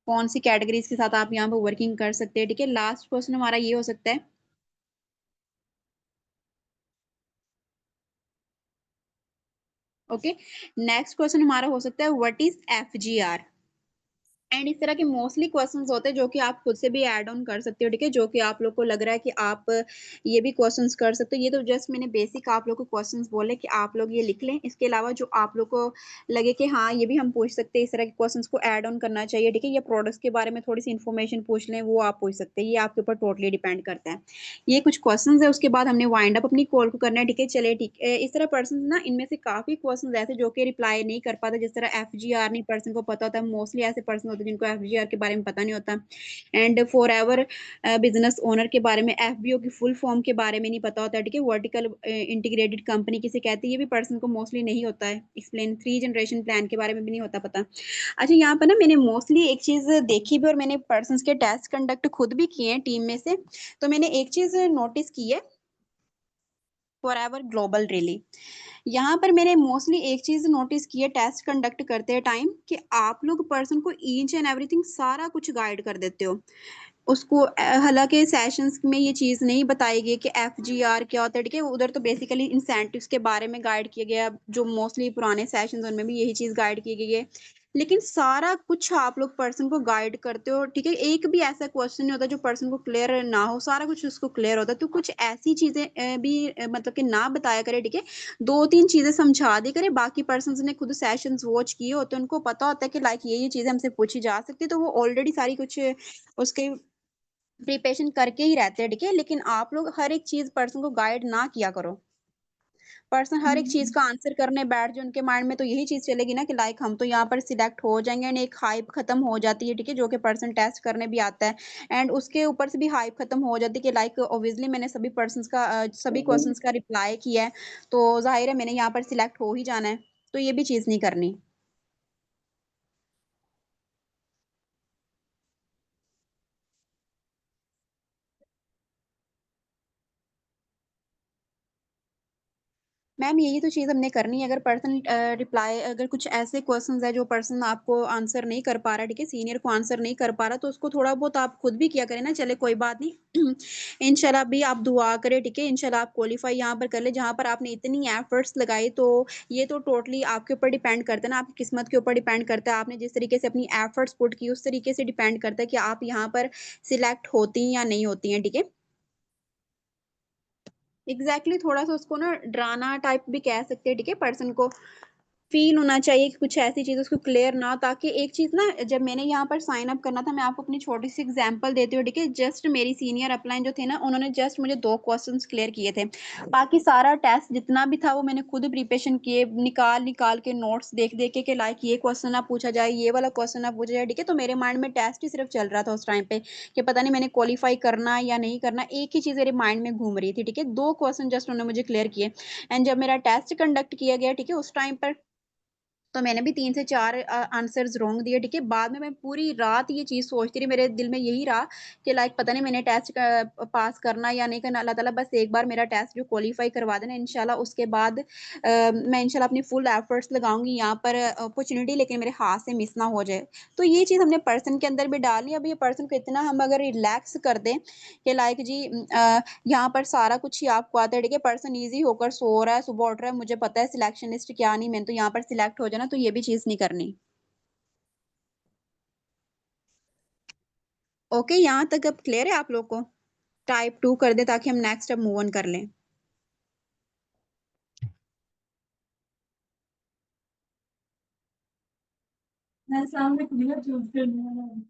कौन सी कैटेगरीज के साथ आप यहाँ पर वर्किंग कर सकते हैं, ठीक है। लास्ट क्वेश्चन हमारा ये हो सकता है। ओके, नेक्स्ट क्वेश्चन हमारा हो सकता है व्हाट इज एफजीआर। एंड इस तरह के मोस्टली क्वेश्चंस होते हैं जो कि आप खुद से भी ऐड ऑन कर सकते हो, ठीक है। जो कि आप लोग को लग रहा है कि आप ये भी क्वेश्चंस कर सकते हो, ये तो जस्ट मैंने बेसिक आप लोग को क्वेश्चंस बोले कि आप लोग ये लिख लें। इसके अलावा जो आप लोग को लगे कि हाँ ये भी हम पूछ सकते हैं, इस तरह के क्वेश्चंस को ऐड ऑन करना चाहिए, ठीक है। या प्रोडक्ट्स के बारे में थोड़ी सी इन्फॉर्मेशन पूछ लें, वो आप पूछ सकते हैं। ये आपके ऊपर टोटली डिपेंड करता है। ये कुछ क्वेश्चंस है, उसके बाद हमने वाइंड अप अपनी कॉल को करना है, ठीक है। चलिए ठीक है, इस तरह पर्सन ना, इनमें से काफी क्वेश्चंस ऐसे जो कि रिप्लाई नहीं कर पाते, जिस तरह एफजीआर नहीं पर्सन को पता होता है। मोस्टली ऐसे पर्सन होते हैं जिनको एफजीआर के बारे में पता नहीं होता। And for ever business owner के बारे में, एफबीओ की फुल फॉर्म के बारे में नहीं पता होता है, ठीक है। वर्टिकल इंटीग्रेटेड कंपनी किसे कहते हैं, ये भी पर्सन को मोस्टली नहीं होता है एक्सप्लेन। 3 जनरेशन प्लान के बारे में भी नहीं होता पता। अच्छा, यहाँ पर ना मैंने मोस्टली एक चीज देखी भी, और मैंने पर्सन के टेस्ट कंडक्ट खुद भी किए हैं टीम में से। तो मैंने एक चीज नोटिस की है फॉर एवर ग्लोबल रिली। यहाँ पर मैंने मोस्टली एक चीज नोटिस की है टेस्ट कंडक्ट करते टाइम, कि आप लोग पर्सन को ईच एंड एवरीथिंग सारा कुछ गाइड कर देते हो उसको। हालांकि सेशंस में ये चीज नहीं बताई गई कि एफजीआर क्या होता है, ठीक है। उधर तो बेसिकली इंसेंटिव्स के बारे में गाइड किया गया, जो मोस्टली पुराने सेशंस उनमें भी यही चीज गाइड की गई है। लेकिन सारा कुछ आप लोग पर्सन को गाइड करते हो, ठीक है। एक भी ऐसा क्वेश्चन नहीं होता जो पर्सन को क्लियर ना हो, सारा कुछ उसको क्लियर होता है। तो कुछ ऐसी चीजें भी मतलब कि ना बताया करे, ठीक है। 2-3 चीजें समझा दी करे। बाकी पर्सन ने खुद सेशंस वॉच किए होते हैं, उनको पता होता है कि लाइक ये चीजें हमसे पूछी जा सकती है, तो वो ऑलरेडी सारी कुछ उसके प्रिपरेशन करके ही रहते हैं, ठीक है। लेकिन आप लोग हर एक चीज पर्सन को गाइड ना किया करो। पर्सन हर एक चीज का आंसर करने बैठ जाए, उनके माइंड में तो यही चीज चलेगी ना कि लाइक हम तो यहाँ पर सिलेक्ट हो जाएंगे, एंड एक हाइप खत्म हो जाती है, ठीक है, जो कि पर्सन टेस्ट करने भी आता है। एंड उसके ऊपर से भी हाइप खत्म हो जाती है कि लाइक ऑब्वियसली मैंने सभी पर्सन का सभी क्वेश्चंस का रिप्लाई किया है, तो जाहिर है मैंने यहाँ पर सिलेक्ट हो ही जाना है। तो ये भी चीज नहीं करनी। मैम यही तो चीज़ हमने करनी है। अगर पर्सन रिप्लाई, अगर कुछ ऐसे क्वेश्चंस है जो पर्सन आपको आंसर नहीं कर पा रहा, ठीक है, सीनियर को आंसर नहीं कर पा रहा, तो उसको थोड़ा बहुत आप खुद भी किया करें ना। चले कोई बात नहीं इंशाल्लाह भी आप दुआ करें, ठीक है, इंशाल्लाह आप क्वालिफाई यहाँ पर कर ले जहाँ पर आपने इतनी एफर्ट्स लगाई। तो ये तो टोटली आपके ऊपर डिपेंड करता है ना, आपकी किस्मत के ऊपर डिपेंड करता है। आपने जिस तरीके से अपनी एफर्ट्स पुट की उस तरीके से डिपेंड करता है कि आप यहाँ पर सिलेक्ट होती हैं या नहीं होती हैं, ठीक है। एग्जैक्टली थोड़ा-सा उसको ना डराना टाइप भी कह सकते हैं, ठीक है, पर्सन को फ़ील होना चाहिए कि कुछ ऐसी चीज़ उसको क्लियर ना हो, ताकि एक चीज़ ना, जब मैंने यहाँ पर साइन अप करना था, मैं आपको अपनी छोटी-सी एग्ज़ाम्पल देती हूँ, ठीक है? जस्ट मेरी सीनियर अपलाइन जो थे ना, उन्होंने जस्ट मुझे 2 क्वेश्चन्स क्लियर किए थे। बाकी सारा टेस्ट जितना भी था वो मैंने खुद प्रिपरेशन किए, निकाल-निकाल के नोट्स देख-देख के कि लाइक ये क्वेश्चन ना पूछा जाए, ये वाला क्वेश्चन ना पूछा जाए, ठीक है? तो मेरे माइंड में टेस्ट ही सिर्फ़ चल रहा था उस टाइम पे कि पता नहीं मैंने क्वालीफाई करना है या नहीं करना, एक ही चीज़ मेरे माइंड में घूम रही थी, ठीक है? 2 क्वेश्चन जस्ट उन्होंने मुझे क्लियर किए एंड जब मेरा टेस्ट कंडक्ट किया गया, ठीक है? उस टाइम पर तो मैंने भी 3 से 4 आंसर्स रॉन्ग दिए, ठीक है? बाद में मैं पूरी रात ये चीज़ सोचती रही, मेरे दिल में यही रहा कि लाइक पता नहीं मैंने टेस्ट पास करना या नहीं करना। अल्लाह ताला बस एक बार मेरा टेस्ट जो क्वालीफाई करवा देना इंशाल्लाह, उसके बाद मैं इंशाल्लाह अपनी फुल एफर्ट्स लगाऊँगी यहाँ पर अपॉर्च्युनिटी लेकिन मेरे हाथ से मिस ना हो जाए। तो ये चीज़ हमने पर्सन के अंदर भी डालनी है। अब ये पर्सन को इतना हम अगर रिलैक्स कर दें कि लाइक जी यहाँ पर सारा कुछ ही आपको आता है, ठीक है? पर्सन ईज़ी होकर सो रहा है, सुबह उठ रहा है, मुझे पता है सिलेक्शन लिस्ट क्या आनी, मैंने तो यहाँ पर सिलेक्ट हो जाना, तो ये भी चीज़ नहीं करनी। ओके, यहाँ तक अब क्लियर है आप लोग को? टाइप 2 कर दें ताकि हम नेक्स्ट अब मूव ऑन कर लें। मैं सामने क्लियर चूज़ करने वाला हूँ।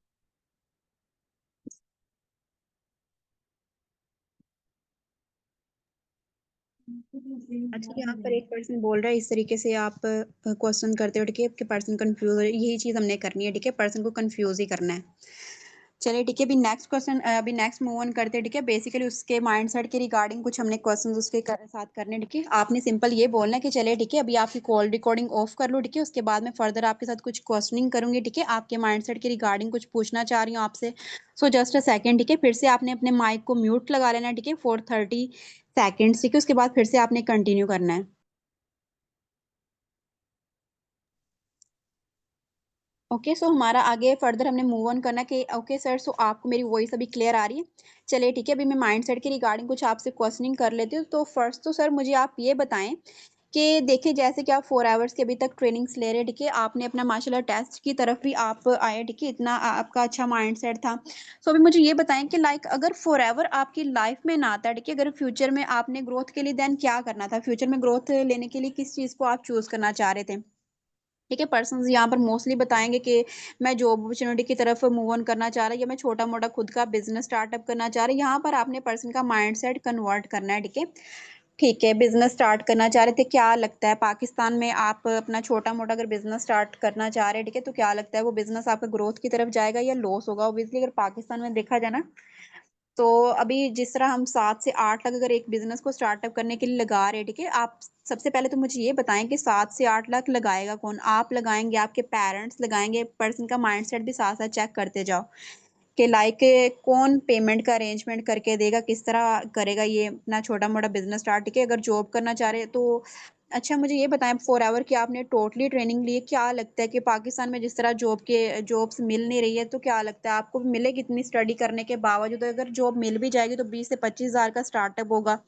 अच्छा, यहाँ पर एक पर्सन बोल रहा है इस तरीके से आप क्वेश्चन करते हो, ठीक है, कि पर्सन कंफ्यूज हो, यही चीज़ हमने करनी है, ठीक है, पर्सन को कंफ्यूज ही करना है। चलिए ठीक है, अभी नेक्स्ट क्वेश्चन, अभी नेक्स्ट मूव ऑन करते हैं, ठीक है। बेसिकली उसके माइंडसेट के रिगार्डिंग कुछ हमने क्वेश्चंस उसके साथ करने हैं, ठीक है। आपने सिंपल ये बोलना है कि चलिए ठीक है, अभी आपकी कॉल रिकॉर्डिंग ऑफ कर लो, ठीक है। उसके बाद मैं फर्दर आपके साथ कुछ क्वेश्चनिंग करूंगी, ठीक है, आपके माइंडसेट के रिगार्डिंग कुछ पूछना चाह रही हूँ आपसे। सो जस्ट अ सेकेंड, ठीक है, फिर से आपने अपने माइक को म्यूट लगा लेना है, ठीक है, फॉर 30 सेकेंड्स, ठीक है। उसके बाद फिर से आपने कंटिन्यू करना है। ओके, सो हमारा आगे फर्दर हमने मूव ऑन करना है कि ओके सर, सो आपको मेरी वॉइस अभी क्लियर आ रही है? चलिए ठीक है, अभी मैं माइंडसेट के रिगार्डिंग कुछ आपसे क्वेश्चनिंग कर लेती हूँ। तो फर्स्ट तो सर मुझे आप ये बताएं कि देखिए जैसे कि आप 4 आवर्स की अभी तक ट्रेनिंग्स ले रहे हैं, ठीक है, आपने अपना माशाल्लाह टेस्ट की तरफ भी आप आए, ठीक है, इतना आपका अच्छा माइंडसेट था। सो अभी मुझे ये बताएं कि लाइक अगर फॉरएवर आपकी लाइफ में ना आता, ठीक है, अगर फ्यूचर में आपने ग्रोथ के लिए देन क्या करना था? फ्यूचर में ग्रोथ लेने के लिए किस चीज़ को आप चूज़ करना चाह रहे थे? ठीक है, पर्सन्स यहाँ पर मोस्टली बताएँगे कि मैं जॉब अपॉर्च्युनिटी की तरफ मूव ऑन करना चाह रहा है या मैं छोटा-मोटा खुद का बिज़नेस स्टार्टअप करना चाह रहा है। यहाँ पर आपने पर्सन का माइंडसेट कन्वर्ट करना है, ठीक है? ठीक है, बिज़नेस स्टार्ट करना चाह रहे थे, क्या लगता है पाकिस्तान में आप अपना छोटा-मोटा अगर बिज़नेस स्टार्ट करना चाह रहे हैं, ठीक है? तो क्या लगता है वो बिज़नेस आपका ग्रोथ की तरफ जाएगा या लॉस होगा? ऑब्वियसली अगर पाकिस्तान में देखा जाए ना, तो अभी जिस तरह हम 7 से 8 लाख अगर एक बिज़नेस को स्टार्टअप करने के लिए लगा रहे हैं, ठीक है? आप सबसे पहले तो मुझे ये बताएँ कि 7 से 8 लाख लगाएगा कौन? आप लगाएँगे, आपके पेरेंट्स लगाएँगे, पर्सन का माइंडसेट भी साथ-साथ चेक करते जाओ कि लाइक कौन पेमेंट का अरेंजमेंट करके देगा, किस तरह करेगा ये अपना छोटा-मोटा बिज़नेस स्टार्ट, ठीक है? अगर जॉब करना चाह रहे हैं तो अच्छा मुझे ये बताएँ, 4 आवर की आपने टोटली ट्रेनिंग ली है, क्या लगता है कि पाकिस्तान में जिस तरह जॉब्स मिल नहीं रही है, तो क्या लगता है आपको मिलेगी इतनी स्टडी करने के बावजूद? अगर जॉब मिल भी जाएगी तो 20 से 25 हज़ार का स्टार्टअप होगा,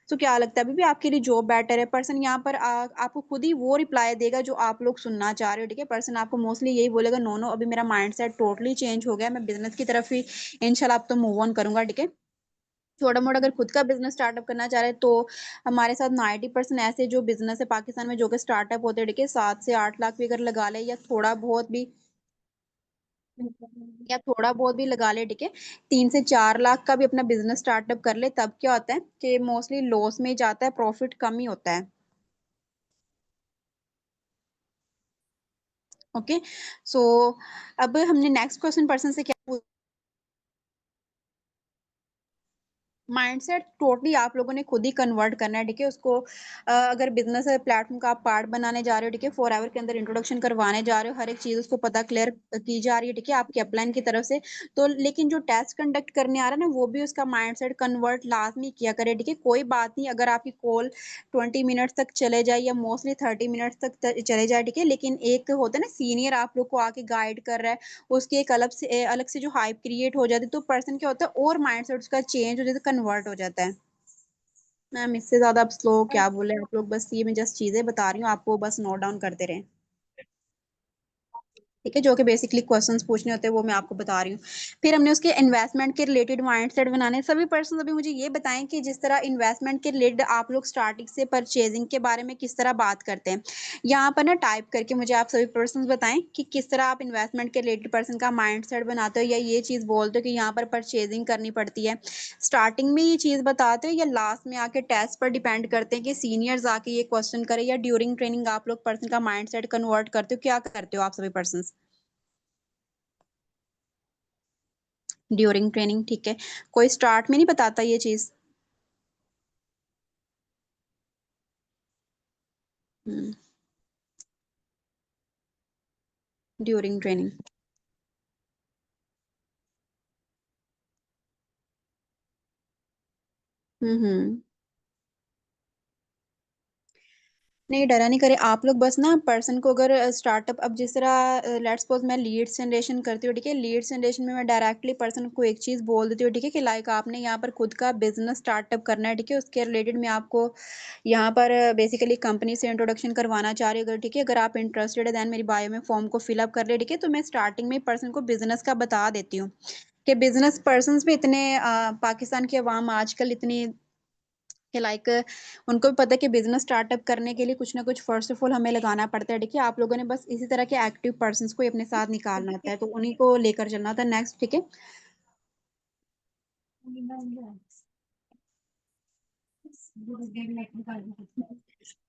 तो क्या लगता है अभी भी आपके लिए जॉब बेटर है? पर्सन यहाँ पर आपको खुद ही वो रिप्लाई देगा जो आप लोग सुनना चाह रहे हो, ठीक है? पर्सन आपको मोस्टली यही बोलेगा, नो, नो अभी मेरा माइंडसेट टोटली चेंज हो गया है, मैं बिज़नेस की तरफ ही इंशाल्लाह अब तो मूव ऑन करूँगा, ठीक है? छोटा-मोटा अगर खुद का बिज़नेस स्टार्टअप करना चाह रहे हैं, तो हमारे साथ 90% ऐसे जो बिज़नेस है पाकिस्तान में जो कि स्टार्टअप होते हैं, ठीक है? 7 से 8 लाख भी अगर लगा लें या थोड़ा बहुत भी लगा ले, ठीक है? 3 से 4 लाख का भी अपना बिज़नेस स्टार्टअप कर ले, तब क्या होता है कि मोस्टली लॉस में ही जाता है, प्रॉफ़िट कम ही होता है। ओके? सो अब हमने नेक्स्ट क्वेश्चन पर्सन से क्या माइंडसेट टोटली आप लोगों ने खुद ही कन्वर्ट करना है, ठीक है? उसको अगर बिज़नेस प्लेटफ़ॉर्म का आप पार्ट बनाने जा रहे हो, ठीक है? फॉरएवर के अंदर इंट्रोडक्शन करवाने जा रहे हो, हर एक चीज़ उसको पता क्लियर की जा रही है, ठीक है? आपकी अपलाइन की तरफ से। तो लेकिन जो टेस्ट कंडक्ट करने आ रहा है ना, वो भी उसका माइंडसेट कन्वर्ट लाज़मी किया करे, ठीक है? कोई बात नहीं अगर आपकी कॉल 20 मिनट्स तक चले जाए या मोस्टली 30 मिनट्स तक चले जाए, ठीक है? लेकिन एक होता है ना सीनियर आप लोग को आके गाइड कर रहा है, उसकी एक अलग से जो हाइप क्रिएट हो जाती है, तो पर्सन क्या होता है और माइंडसेट उसका चेंज हो जाता है, कन्वर्ट हो जाता है। मैम इससे ज़्यादा अब स्लो क्या बोले आप लोग, बस ये मैं जस्ट चीज़ें बता रही हूँ, आपको बस नोट डाउन करते रहें। ठीक है, जो कि बेसिकली क्वेश्चंस पूछने होते हैं वो मैं आपको बता रही हूँ। फिर हमने उसके इन्वेस्टमेंट के रिलेटेड माइंडसेट बनाने हैं। सभी पर्सन्स अभी मुझे ये बताएँ कि जिस तरह इन्वेस्टमेंट के रिलेटेड आप लोग स्टार्टिंग से परचेज़िंग के बारे में किस तरह बात करते हैं? यहाँ पर ना टाइप करके मुझे आप सभी पर्सन्स बताएँ कि किस तरह आप इन्वेस्टमेंट के रिलेटेड पर्सन का माइंडसेट बनाते हो या ये चीज़ बोलते हो कि यहाँ पर परचेज़िंग करनी पड़ती है। स्टार्टिंग में ये चीज़ बताते हो या लास्ट में आके टेस्ट पर डिपेंड करते हैं कि सीनियर्स आके ये क्वेश्चन करें या ड्यूरिंग ट्रेनिंग आप लोग पर्सन का माइंडसेट कन्वर्ट करते हो? क्या करते हो आप सभी पर्सन्स? ड्यूरिंग ट्रेनिंग ठीक है। कोई स्टार्ट में नहीं बताता ये चीज़? हुँ, ड्यूरिंग ट्रेनिंग। हुँ, हुँ। नहीं, डरा नहीं करे आप लोग बस ना पर्सन को अगर स्टार्टअप अब जिस तरह लेट्स सपोज़ मैं लीड्स जनरेशन करती हूँ, ठीक है? लीड्स जनरेशन में मैं डायरेक्टली पर्सन को एक चीज़ बोल देती हूँ, ठीक है? कि लाइक आपने यहाँ पर खुद का बिज़नेस स्टार्टअप करना है, ठीक है? उसके रिलेटेड मैं आपको यहाँ पर बेसिकली कंपनी से इंट्रोडक्शन करवाना चाह रही हूँ अगर ठीक है? अगर आप इंटरेस्टेड है देन मेरी बायो में फॉर्म को फिल अप कर लें, ठीक है? तो मैं स्टार्टिंग में पर्सन को बिज़नेस का बता देती हूँ, कि बिज़नेस पर्सन्स भी इतने पाकिस्तान की अवाम आजकल इतनी कि लाइक उनको भी पता है कि बिज़नेस स्टार्टअप करने के लिए कुछ ना कुछ फ़र्स्ट ऑफ ऑल हमें लगाना पड़ता है, देखिए आप लोगों ने बस इसी तरह के एक्टिव पर्सन्स को ही अपने साथ निकालना होता है, तो उन्हीं को लेकर चलना होता है नेक्स्ट ठीक है?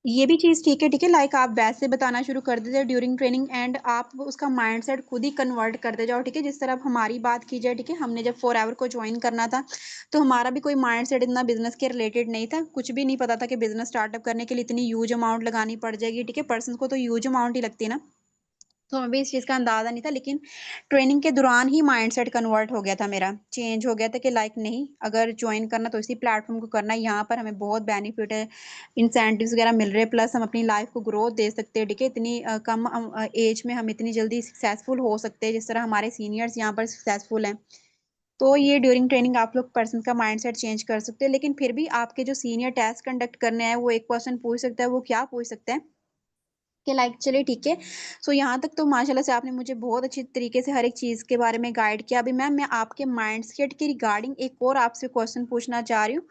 ये भी चीज़ ठीक है, लाइक आप वैसे बताना शुरू कर देते हो ड्यूरिंग ट्रेनिंग एंड आप वो उसका माइंडसेट खुद ही कन्वर्ट करते जाओ, ठीक है? जिस तरह अब हमारी बात की जाए, ठीक है? हमने जब फॉरएवर को जॉइन करना था, तो हमारा भी कोई माइंडसेट इतना बिज़नेस के रिलेटेड नहीं था, कुछ भी नहीं पता था कि बिज़नेस स्टार्टअप करने के लिए इतनी ह्यूज अमाउंट लगानी पड़ जाएगी, ठीक है? पर्सन्स को तो ह्यूज अमाउंट ही लगती है ना। तो हमें भी इस चीज़ का अंदाज़ा नहीं था लेकिन ट्रेनिंग के दौरान ही माइंडसेट कन्वर्ट हो गया था मेरा, चेंज हो गया था कि लाइक नहीं, अगर जॉइन करना तो इसी प्लेटफ़ॉर्म को करना है, यहाँ पर हमें बहुत बेनिफिट है, इंसेंटिव्स वगैरह मिल रहे हैं प्लस हम अपनी लाइफ़ को ग्रोथ दे सकते हैं, ठीक है? इतनी कम एज में हम इतनी जल्दी सक्सेसफुल हो सकते हैं, जिस तरह हमारे सीनियर्स यहाँ पर सक्सेसफुल हैं। तो ये ड्यूरिंग ट्रेनिंग आप लोग पर्सन का माइंडसेट चेंज कर सकते हैं, लेकिन फिर भी आपके जो सीनियर टास्क कंडक्ट करने आए, वो एक क्वेश्चन पूछ सकता है, वो क्या पूछ सकता है? कि लाइक चलिए ठीक है। सो यहाँ तक तो माशाल्लाह से आपने मुझे बहुत अच्छी तरीके से हर एक चीज़ के बारे में गाइड किया। अभी मैम मैं आपके माइंडसेट के रिगार्डिंग एक और आपसे क्वेश्चन पूछना चाह रही हूँ।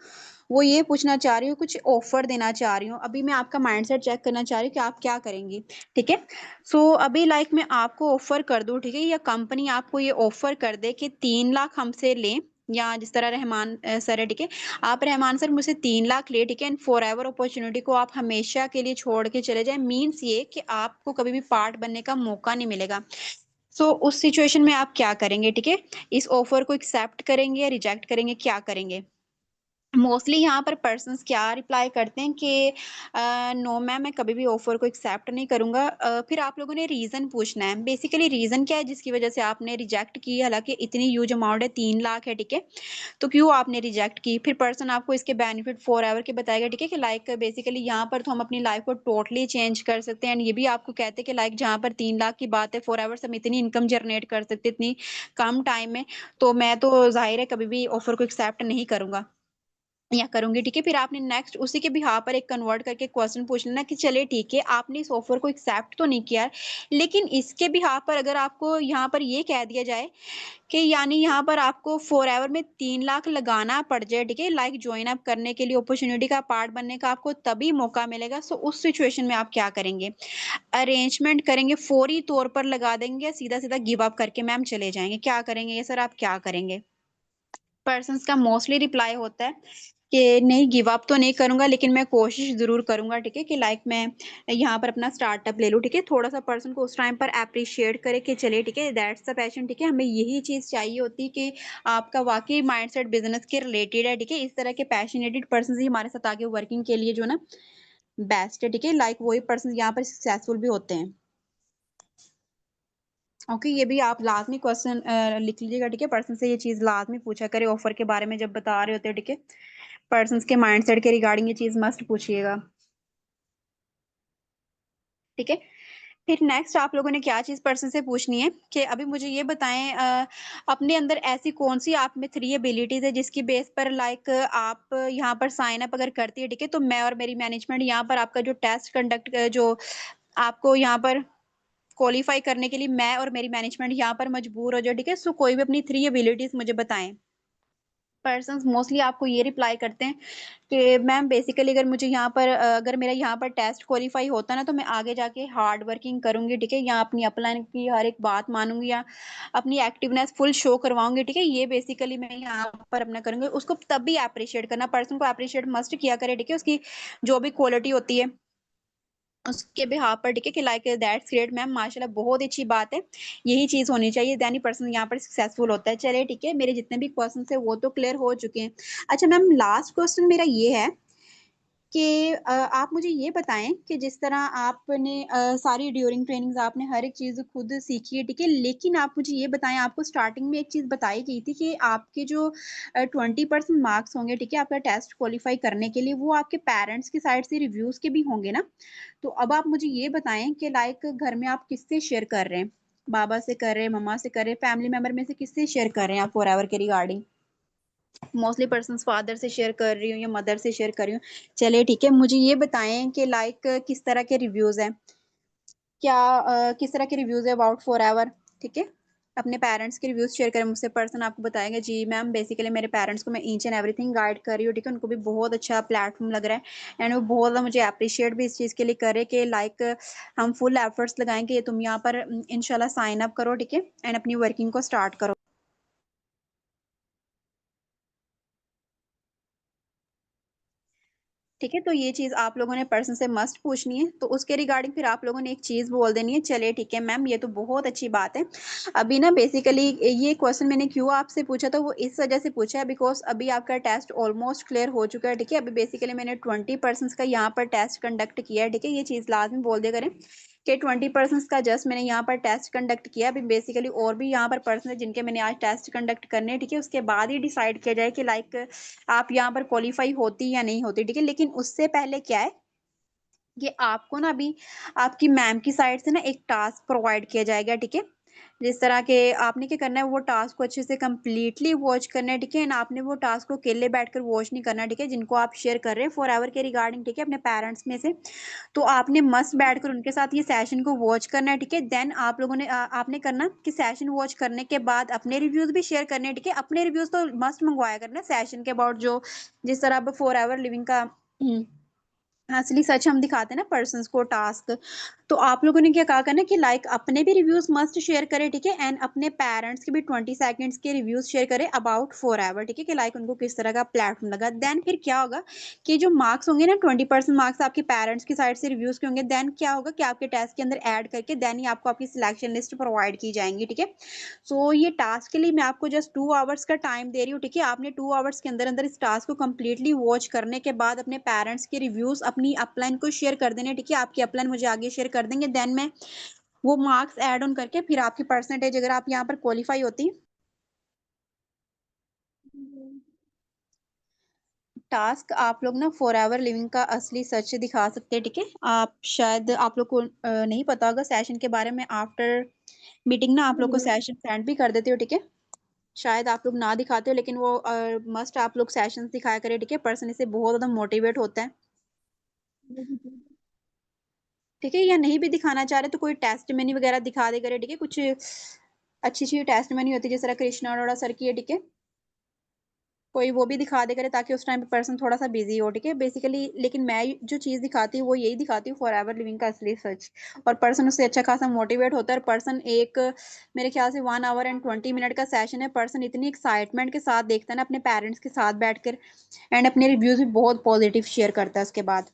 वो ये पूछना चाह रही हूँ, कुछ ऑफ़र देना चाह रही हूँ। अभी मैं आपका माइंडसेट चेक करना चाह रही हूँ कि आप क्या करेंगी, ठीक है? सो अभी लाइक मैं आपको ऑफ़र कर दूँ, ठीक है? या कंपनी आपको ये ऑफ़र कर दे कि 3 लाख हमसे लें या जिस तरह रहमान सर है, ठीक है? आप रहमान सर मुझसे 3 लाख लिए, ठीक है? एंड फॉरएवर अपॉर्च्युनिटी को आप हमेशा के लिए छोड़ के चले जाएँ, मीन्स ये कि आपको कभी भी पार्ट बनने का मौका नहीं मिलेगा। सो उस सिचुएशन में आप क्या करेंगे, ठीक है? इस ऑफ़र को एक्सेप्ट करेंगे या रिजेक्ट करेंगे, क्या करेंगे? मोस्टली यहाँ पर पर्सन्स क्या रिप्लाई करते हैं कि नो मैम मैं कभी भी ऑफ़र को एक्सेप्ट नहीं करूँगा। फिर आप लोगों ने रीज़न पूछना है। बेसिकली रीज़न क्या है जिसकी वज़ह से आपने रिजेक्ट की? हालाँकि इतनी ह्यूज अमाउंट है 3 लाख है, ठीक है? तो क्यों आपने रिजेक्ट की? फिर पर्सन आपको इसके बेनिफिट फॉरएवर के बताएगा, ठीक है? कि लाइक बेसिकली यहाँ पर तो हम अपनी लाइफ़ को टोटली चेंज कर सकते हैं एंड ये भी आपको कहते हैं कि लाइक जहाँ पर 3 लाख की बात है फॉरएवर से हम इतनी इनकम जनरेट कर सकते हैं इतनी कम टाइम में, तो मैं तो ज़ाहिर है कभी भी ऑफ़र को एक्सेप्ट नहीं करूँगा। या करूँगी, ठीक है? फिर आपने नेक्स्ट उसी के बिहाफ़ पर एक कन्वर्ट करके क्वेश्चन पूछ लेना कि चलिए ठीक है, आपने इस ऑफ़र को एक्सेप्ट तो नहीं किया है, लेकिन इसके बिहाफ़ पर अगर आपको यहाँ पर ये कह दिया जाए कि यानी यहाँ पर आपको फॉरएवर में 3 लाख लगाना पड़ जाए, ठीक है? लाइक जॉइन अप करने के लिए अपॉर्च्युनिटी का पार्ट बनने का आपको तभी मौका मिलेगा, सो उस सिचुएशन में आप क्या करेंगे? अरेंजमेंट करेंगे, फ़ौरी तौर पर लगा देंगे या सीधा-सीधा गिव अप करके मैम चले जाएँगे? क्या करेंगे? ये सर आप क्या करेंगे? पर्सन्स का मोस्टली रिप्लाई होता है कि नहीं गिव अप तो नहीं करूंगा, लेकिन मैं कोशिश जरूर करूंगा, ठीक है, कि लाइक मैं यहाँ पर अपना स्टार्टअप ले लूँ, ठीक है, थोड़ा सा पर्सन को उस टाइम पर अप्रिशिएट करे कि चले, ठीक है, दैट्स द पैशन, ठीक है, हमें यही चीज चाहिए होती है कि आपका वाकई माइंडसेट बिजनेस के रिलेटेड है, ठीक है, इस तरह के पैशनेटेड पर्सन ही हमारे साथ आगे वर्किंग के लिए जो ना बेस्ट है, ठीक है, लाइक वही पर्सन यहाँ पर सक्सेसफुल भी होते हैं। ओके, ये भी आप लाजमी क्वेश्चन लिख लीजिएगा, ठीक है, पर्सन से ये चीज लाजमी पूछा करे ऑफर के बारे में जब बता रहे होते हैं, ठीक है, पर्सन के माइंडसेट के रिगार्डिंग ये चीज मस्ट पूछिएगा, ठीक है। फिर नेक्स्ट आप लोगों ने क्या चीज पर्सन से पूछनी है कि अभी मुझे ये बताएं, अपने अंदर ऐसी कौन सी आप में 3 एबिलिटीज है जिसकी बेस पर लाइक आप यहाँ पर साइन अप अगर करती है, ठीक है, तो मैं और मेरी मैनेजमेंट यहाँ पर आपका जो टेस्ट कंडक्ट जो आपको यहाँ पर क्वालिफाई करने के लिए मैं और मेरी मैनेजमेंट यहाँ पर मजबूर हो जाए, ठीक है, सो कोई भी अपनी 3 एबिलिटीज मुझे बताएं। पर्सन मोस्टली आपको ये रिप्लाई करते हैं कि मैम बेसिकली अगर मुझे यहाँ पर अगर मेरा यहाँ पर टेस्ट क्वालिफाई होता ना तो मैं आगे जाके हार्ड वर्किंग करूंगी, ठीक है, यहाँ अपनी अपलाइन की हर एक बात मानूंगी या अपनी एक्टिवनेस फुल शो करवाऊंगी, ठीक है, ये बेसिकली मैं यहाँ पर अपना करूंगी, उसको तब भी अप्रिशिएट करना, पर्सन को अप्रिशिएट मस्ट किया करे, ठीक है, उसकी जो भी क्वालिटी होती है उसके बिहाफ पर, ठीक है, कि लाइक दैट्स ग्रेट मैम, माशाल्लाह बहुत अच्छी बात है, यही चीज होनी चाहिए, देन ही पर्सन यहाँ पर सक्सेसफुल होता है। चलिए ठीक है, मेरे जितने भी क्वेश्चन है वो तो क्लियर हो चुके हैं। अच्छा मैम, लास्ट क्वेश्चन मेरा ये है कि आप मुझे ये बताएं कि जिस तरह आपने सारी ड्यूरिंग ट्रेनिंग्स आपने हर एक चीज खुद सीखी है, ठीक है, लेकिन आप मुझे ये बताएं, आपको स्टार्टिंग में एक चीज बताई गई थी कि आपके जो 20% मार्क्स होंगे, ठीक है, आपका टेस्ट क्वालिफाई करने के लिए, वो आपके पेरेंट्स की साइड से रिव्यूज के भी होंगे ना। तो अब आप मुझे ये बताएं कि लाइक घर में आप किससे शेयर कर रहे हैं, बाबा से कर रहे हैं, मम्मा से कर रहे हैं, फैमिली मेंबर में से किससे शेयर कर रहे हैं आप फॉर एवर के रिगार्डिंग। मोस्टली पर्सन फादर से शेयर कर रही हूँ या मदर से शेयर कर रही हूँ। चलिए ठीक है, मुझे ये बताएं कि लाइक किस तरह के रिव्यूज हैं, क्या किस तरह के रिव्यूज है अबाउट फॉर एवर, ठीक है, अपने पेरेंट्स के रिव्यूज शेयर करें मुझसे। पर्सन आपको बताएंगे जी मैम बेसिकली मेरे पेरेंट्स को मैं ईच एंड एवरीथिंग गाइड कर रही हूँ, ठीक है, उनको भी बहुत अच्छा प्लेटफॉर्म लग रहा है एंड वो बहुत ज़्यादा मुझे अप्रिशिएट भी इस चीज़ के लिए करे कि लाइक हम फुल एफर्ट्स लगाएंगे, तुम यहाँ पर इंशाल्लाह साइन अप करो, ठीक है, एंड अपनी वर्किंग को स्टार्ट करो। ठीक है, तो ये चीज आप लोगों ने पर्सन से मस्ट पूछनी है, तो उसके रिगार्डिंग फिर आप लोगों ने एक चीज बोल देनी है। चलिए ठीक है मैम, ये तो बहुत अच्छी बात है। अभी ना बेसिकली ये क्वेश्चन मैंने क्यों आपसे पूछा था, वो इस वजह से पूछा है बिकॉज अभी आपका टेस्ट ऑलमोस्ट क्लियर हो चुका है, ठीक है, अभी बेसिकली मैंने 20% का यहाँ पर टेस्ट कंडक्ट किया है, ठीक है, ये चीज लाजमी बोल दिया करें कि 20% का जस्ट मैंने यहाँ पर टेस्ट कंडक्ट किया। अभी बेसिकली और भी यहाँ पर पर्सन है जिनके मैंने आज टेस्ट कंडक्ट करने हैं, ठीक है, उसके बाद ही डिसाइड किया जाए कि लाइक आप यहाँ पर क्वालिफाई होती या नहीं होती, ठीक है, लेकिन उससे पहले क्या है कि आपको ना अभी आपकी मैम की साइड से ना एक टास्क प्रोवाइड किया जाएगा, ठीक है, जिस तरह के आपने क्या करना है वो टास्क को अच्छे से कंप्लीटली वॉच करना है, ठीक है, एंड आपने वो टास्क को अकेले बैठकर वॉच नहीं करना, ठीक है, जिनको आप शेयर कर रहे हैं फॉर एवर के रिगार्डिंग, ठीक है, अपने पेरेंट्स में से, तो आपने मस्ट बैठकर उनके साथ ये सेशन को वॉच करना है, ठीक है, देन आप लोगों ने आपने करना कि सेशन वॉच करने के बाद अपने रिव्यूज भी शेयर करने हैं, ठीक है, अपने रिव्यूज तो मस्ट मंगवाया करना सेशन के अबाउट जो जिस तरह अब फॉर एवर लिविंग का असली सच हम दिखाते हैं ना पर्सन्स को टास्क। तो आप लोगों ने क्या कहा करना कि लाइक अपने भी रिव्यूज मस्ट शेयर करें, ठीक है, एंड अपने पेरेंट्स के भी 20 सेकंड्स के रिव्यूज शेयर करें अबाउट फॉर एवर, ठीक है, कि लाइक उनको किस तरह का प्लेटफॉर्म लगा। देन फिर क्या होगा कि जो मार्क्स होंगे ना 20% मार्क्स आपके पेरेंट्स की साइड से रिव्यूज के होंगे, देन क्या होगा कि आपके टेस्ट के अंदर ऐड करके देन ही आपको आपकी सिलेक्शन लिस्ट प्रोवाइड की जाएंगी, ठीक है। सो ये टास्क के लिए मैं आपको जस्ट 2 आवर्स का टाइम दे रही हूँ, ठीक है, आपने 2 आवर्स के अंदर अंदर इस टास्क को कंप्लीटली वॉच करने के बाद अपने पेरेंट्स के रिव्यूज अपनी अपलाइन को शेयर कर देने, ठीक है, आपकी अपलाइन मुझे आगे शेयर कर देंगे, देन मैं वो मार्क्स ऐड ऑन करके फिर आपकी परसेंटेज अगर आप यहाँ पर क्वालिफाई होती। टास्क आप लोग ना फॉर एवर लिविंग का असली सच दिखा सकते हैं, ठीक है, आप शायद आप लोग को नहीं पता होगा सेशन के बारे में, आफ्टर मीटिंग ना आप लोग को सेशन सेंड भी कर देते हो, ठीक है, शायद आप लोग ना दिखाते हो लेकिन वो मस्ट आप लोग सेशंस दिखाया करें, ठीक है, पर्सन इससे बहुत ज्यादा मोटिवेट होता है, ठीक है, या नहीं भी दिखाना चाह रहे तो कोई टेस्ट मेनी वगैरह दिखा दे करे, ठीक है, कुछ अच्छी अच्छी टेस्ट मेनी होती है जिस तरह कृष्णा अरोड़ा सर की है, ठीक है। कोई वो भी दिखा दे करे, ताकि उस टाइम पे पर्सन थोड़ा सा बिजी हो, ठीक है बेसिकली। लेकिन मैं जो चीज दिखाती हूँ वो यही दिखाती हूँ, फॉर एवर लिविंग का असली सच। और पर्सन उससे अच्छा खासा मोटिवेट होता है। और पर्सन एक, मेरे ख्याल से 1 आवर एंड 20 मिनट का सेशन है, पर्सन इतनी एक्साइटमेंट के साथ देखता है ना अपने पेरेंट्स के साथ बैठकर। एंड अपने रिव्यूज भी बहुत पॉजिटिव शेयर करता है उसके बाद।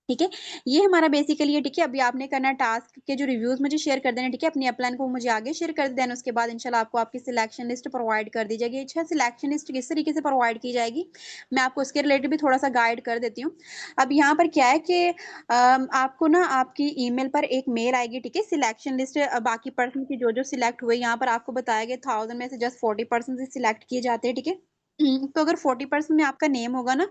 ठीक है, ये हमारा बेसिकली है। ठीक है, अभी आपने करना टास्क के जो रिव्यूज मुझे शेयर कर देना, ठीक है, अपनी अपलाइन को मुझे आगे शेयर कर देना। उसके बाद इंशाल्लाह आपको आपकी सिलेक्शन लिस्ट प्रोवाइड कर दी जाएगी। अच्छा, सिलेक्शन लिस्ट किस तरीके से प्रोवाइड की जाएगी, मैं आपको इसके रिलेटेड भी थोड़ा सा गाइड कर देती हूँ। अब यहाँ पर क्या है कि आपको ना आपकी ईमेल पर एक मेल आएगी, ठीक है, सिलेक्शन लिस्ट बाकी पर्सन की जो जो सिलेक्ट हुए, यहाँ पर आपको बताया गया 1000 में से जस्ट 40% सिलेक्ट किए जाते हैं। ठीक है, तो अगर 40% में आपका नेम होगा ना,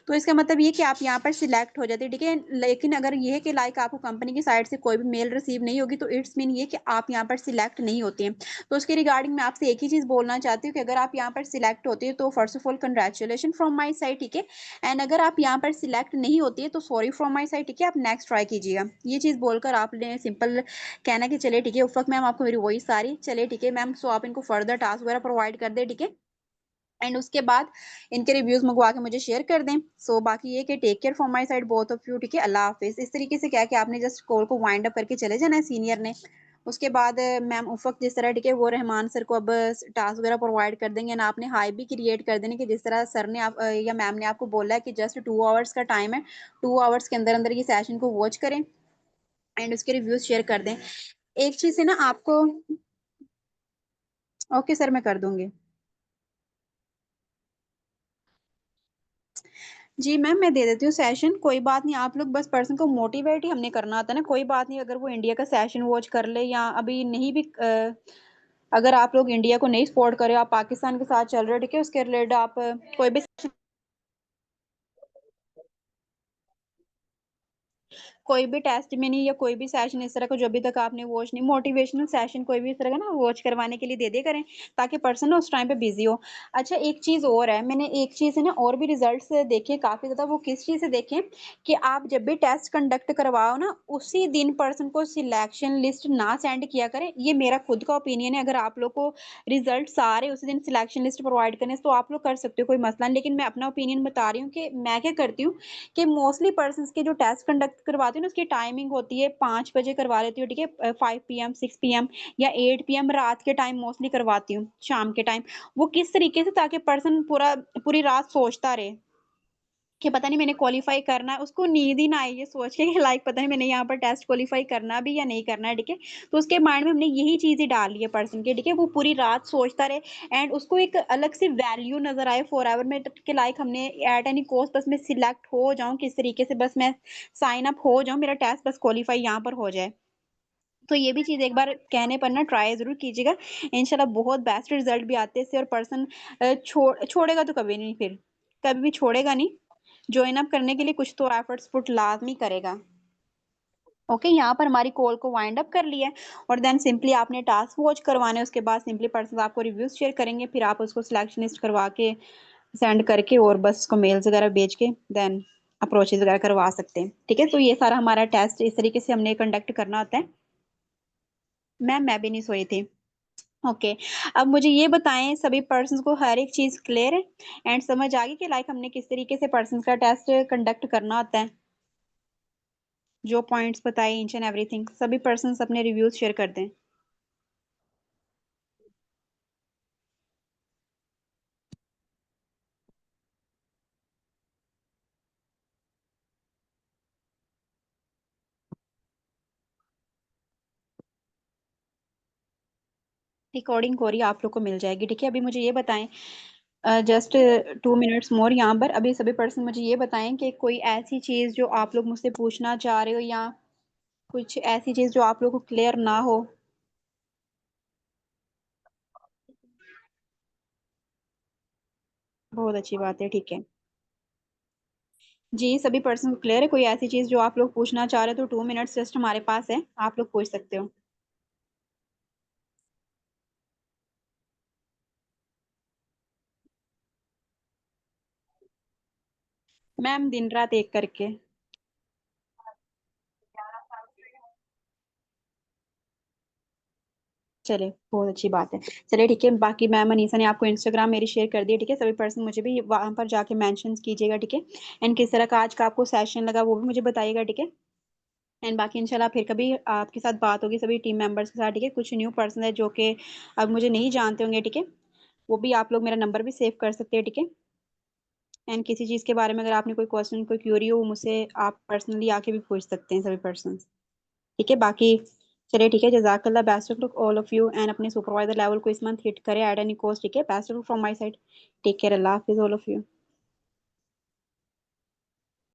तो इसका मतलब ये कि आप यहाँ पर सिलेक्ट हो जाते हैं। ठीक है, लेकिन अगर ये है कि लाइक आपको कंपनी की साइड से कोई भी मेल रिसीव नहीं होगी, तो इट्स मीन ये कि आप यहाँ पर सिलेक्ट नहीं होते हैं। तो उसके रिगार्डिंग मैं आपसे एक ही चीज बोलना चाहती हूँ कि अगर आप यहाँ पर सिलेक्ट होते हैं तो first of all congratulation from my side. ठीक है, एंड अगर आप यहाँ पर सिलेक्ट नहीं होती है तो सॉरी फ्रॉम माई साइड। ठीक है, आप नेक्स्ट ट्राई कीजिएगा। ये चीज बोलकर आपने सिंपल कहना कि चले ठीक है उफक मैम, आपको मेरी वही सारी चले ठीक है मैम, सो आप इनको फर्दर टास्क वगैरह प्रोवाइड कर दे। ठीक है, एंड उसके बाद इनके रिव्यूज मंगवा के मुझे शेयर कर दें। सो बाकी ये कि take care from my side both of you. ठीक है, अल्लाह हाफिज। इस तरीके से क्या कि आपने जस्ट कॉल को वाइंड अप करके चले जाना है सीनियर ने। उसके बाद मैम उफक जिस तरह, ठीक है, वो रहमान सर को अब टास्क वगैरह प्रोवाइड कर देंगे ना, आपने हाई भी क्रिएट कर देने कि जिस तरह सर ने आप या मैम ने आपको बोला है कि जस्ट 2 आवर्स का टाइम है, 2 आवर्स के अंदर अंदर ये सेशन को वॉच करें एंड उसके रिव्यूज शेयर कर दें। एक चीज है ना आपको, ओके सर मैं कर दूंगी। जी मैम, मैं दे देती हूँ सेशन, कोई बात नहीं। आप लोग बस पर्सन को मोटिवेट ही हमने करना आता है ना, कोई बात नहीं। अगर वो इंडिया का सेशन वॉच कर ले या अभी नहीं भी अगर आप लोग इंडिया को नहीं सपोर्ट करे, आप पाकिस्तान के साथ चल रहे हो, ठीक है, उसके रिलेटेड आप कोई भी कोई भी टेस्ट में नहीं, या कोई भी सेशन इस तरह का जो अभी तक आपने वॉच नहीं, मोटिवेशनल सेशन कोई भी इस तरह का ना वॉच करवाने के लिए दे दे करें, ताकि पर्सन ना उस टाइम पे बिजी हो। अच्छा, एक चीज और है, मैंने एक चीज है ना और भी रिजल्ट्स देखे काफी ज्यादा। वो किस चीज से देखे कि आप जब भी टेस्ट कंडक्ट करवाओ ना, उसी दिन पर्सन को सिलेक्शन लिस्ट ना सेंड किया करें। ये मेरा खुद का ओपिनियन है। अगर आप लोग को रिजल्ट सारे उसी दिन सिलेक्शन लिस्ट प्रोवाइड करने तो आप लोग कर सकते हो, कोई मसला नहीं। लेकिन मैं अपना ओपिनियन बता रही हूँ कि मैं क्या करती हूँ कि मोस्टली पर्सन के जो टेस्ट कंडक्ट करवाती हूँ ना, उसकी टाइमिंग होती है 5 बजे करवा लेती हूँ। ठीक है, 5 PM 6 PM या 8 PM रात के टाइम मोस्टली करवाती हूँ, शाम के टाइम। वो किस तरीके से, ताकि पर्सन पूरी रात सोचता रहे कि पता नहीं मैंने क्वालिफाई करना है, उसको नींद ही ना आए ये सोच के कि लाइक पता नहीं मैंने यहाँ पर टेस्ट क्वालिफाई करना भी या नहीं करना है। ठीक है, तो उसके माइंड में हमने यही चीज ही डाल ली है पर्सन के। ठीक है, वो पूरी रात सोचता रहे एंड उसको एक अलग से वैल्यू नजर आए फॉर एवर में, के लाइक हमने एट एनी कॉस्ट बस मैं सिलेक्ट हो जाऊं, किस तरीके से बस मैं साइन अप हो जाऊं, मेरा टेस्ट बस क्वालिफाई यहाँ पर हो जाए। तो ये भी चीज एक बार कहने पर ना ट्राई जरूर कीजिएगा। इंशाल्लाह बहुत बेस्ट रिजल्ट भी आते हैं इससे। और पर्सन छोड़ेगा तो कभी नहीं, फिर कभी भी छोड़ेगा नहीं। ज्वाइन अप करने के लिए कुछ तो एफर्ट्स पुट लाजमी करेगा। ओके, यहाँ पर हमारी कॉल को वाइंड अप कर लिया है। और देन सिंपली आपने टास्क वॉच करवाने, उसके बाद सिंपली पर्सन आपको रिव्यूज शेयर करेंगे, फिर आप उसको सिलेक्शनिस्ट करवा के सेंड करके और बस उसको मेल्स वगैरह भेज के देन अप्रोचेज वगैरह करवा सकते हैं। ठीक है, तो ये सारा हमारा टेस्ट इस तरीके से हमने कंडक्ट करना होता है। मैम मैं भी नहीं सोई थी। ओके, अब मुझे ये बताएं सभी पर्सन्स को हर एक चीज क्लियर है एंड समझ आ गई कि लाइक हमने किस तरीके से पर्सन्स का टेस्ट कंडक्ट करना होता है। जो पॉइंट्स बताए ईच एंड एवरीथिंग, सभी पर्सन्स अपने रिव्यूज शेयर कर दें। रिकॉर्डिंग हो रही है, आप लोग को मिल जाएगी। ठीक है, अभी मुझे ये बताएं जस्ट 2 मिनट्स मोर यहाँ पर। अभी सभी पर्सन मुझे ये बताएं कि कोई ऐसी चीज जो आप लोग मुझसे पूछना चाह रहे हो, या कुछ ऐसी चीज जो आप लोग को क्लियर ना हो। बहुत अच्छी बात है, ठीक है। जी, सभी पर्सन क्लियर है। कोई ऐसी चीज जो आप लोग पूछना चाह रहे हो तो 2 मिनट्स जस्ट हमारे पास है, आप लोग पूछ सकते हो। मैम दिन रात एक करके। चलिए बहुत अच्छी बात है। चलिए ठीक है, बाकी मैम अनीसा ने आपको इंस्टाग्राम मेरी शेयर कर दी है, ठीक है। सभी पर्सन मुझे भी वहां पर जाके मेंशन कीजिएगा, ठीक है। एंड किस तरह का आज का आपको सेशन लगा वो भी मुझे बताइएगा, ठीक है। एंड बाकी इंशाल्लाह फिर कभी आपके साथ बात होगी सभी टीम मेंबर्स के साथ, ठीक है। कुछ न्यू पर्सन है जो कि अब मुझे नहीं जानते होंगे, ठीक है। वो भी आप लोग मेरा नंबर भी सेव कर सकते हैं, ठीक है। एंड किसी चीज़ के बारे में अगर आपने कोई क्वेश्चन कोई क्यूरी हो मुझसे आप पर्सनली आके भी पूछ सकते हैं, सभी पर्सन, ठीक है। बाकी चलिए ठीक है, जजाकल्ला, best of luck all of you. And अपने सुपरवाइजर लेवल को इस मंथ हिट करें एट एनी कॉस्ट, ठीक है। Best of luck from my side. Take care, अल्लाह हाफिज ऑल ऑफ यू।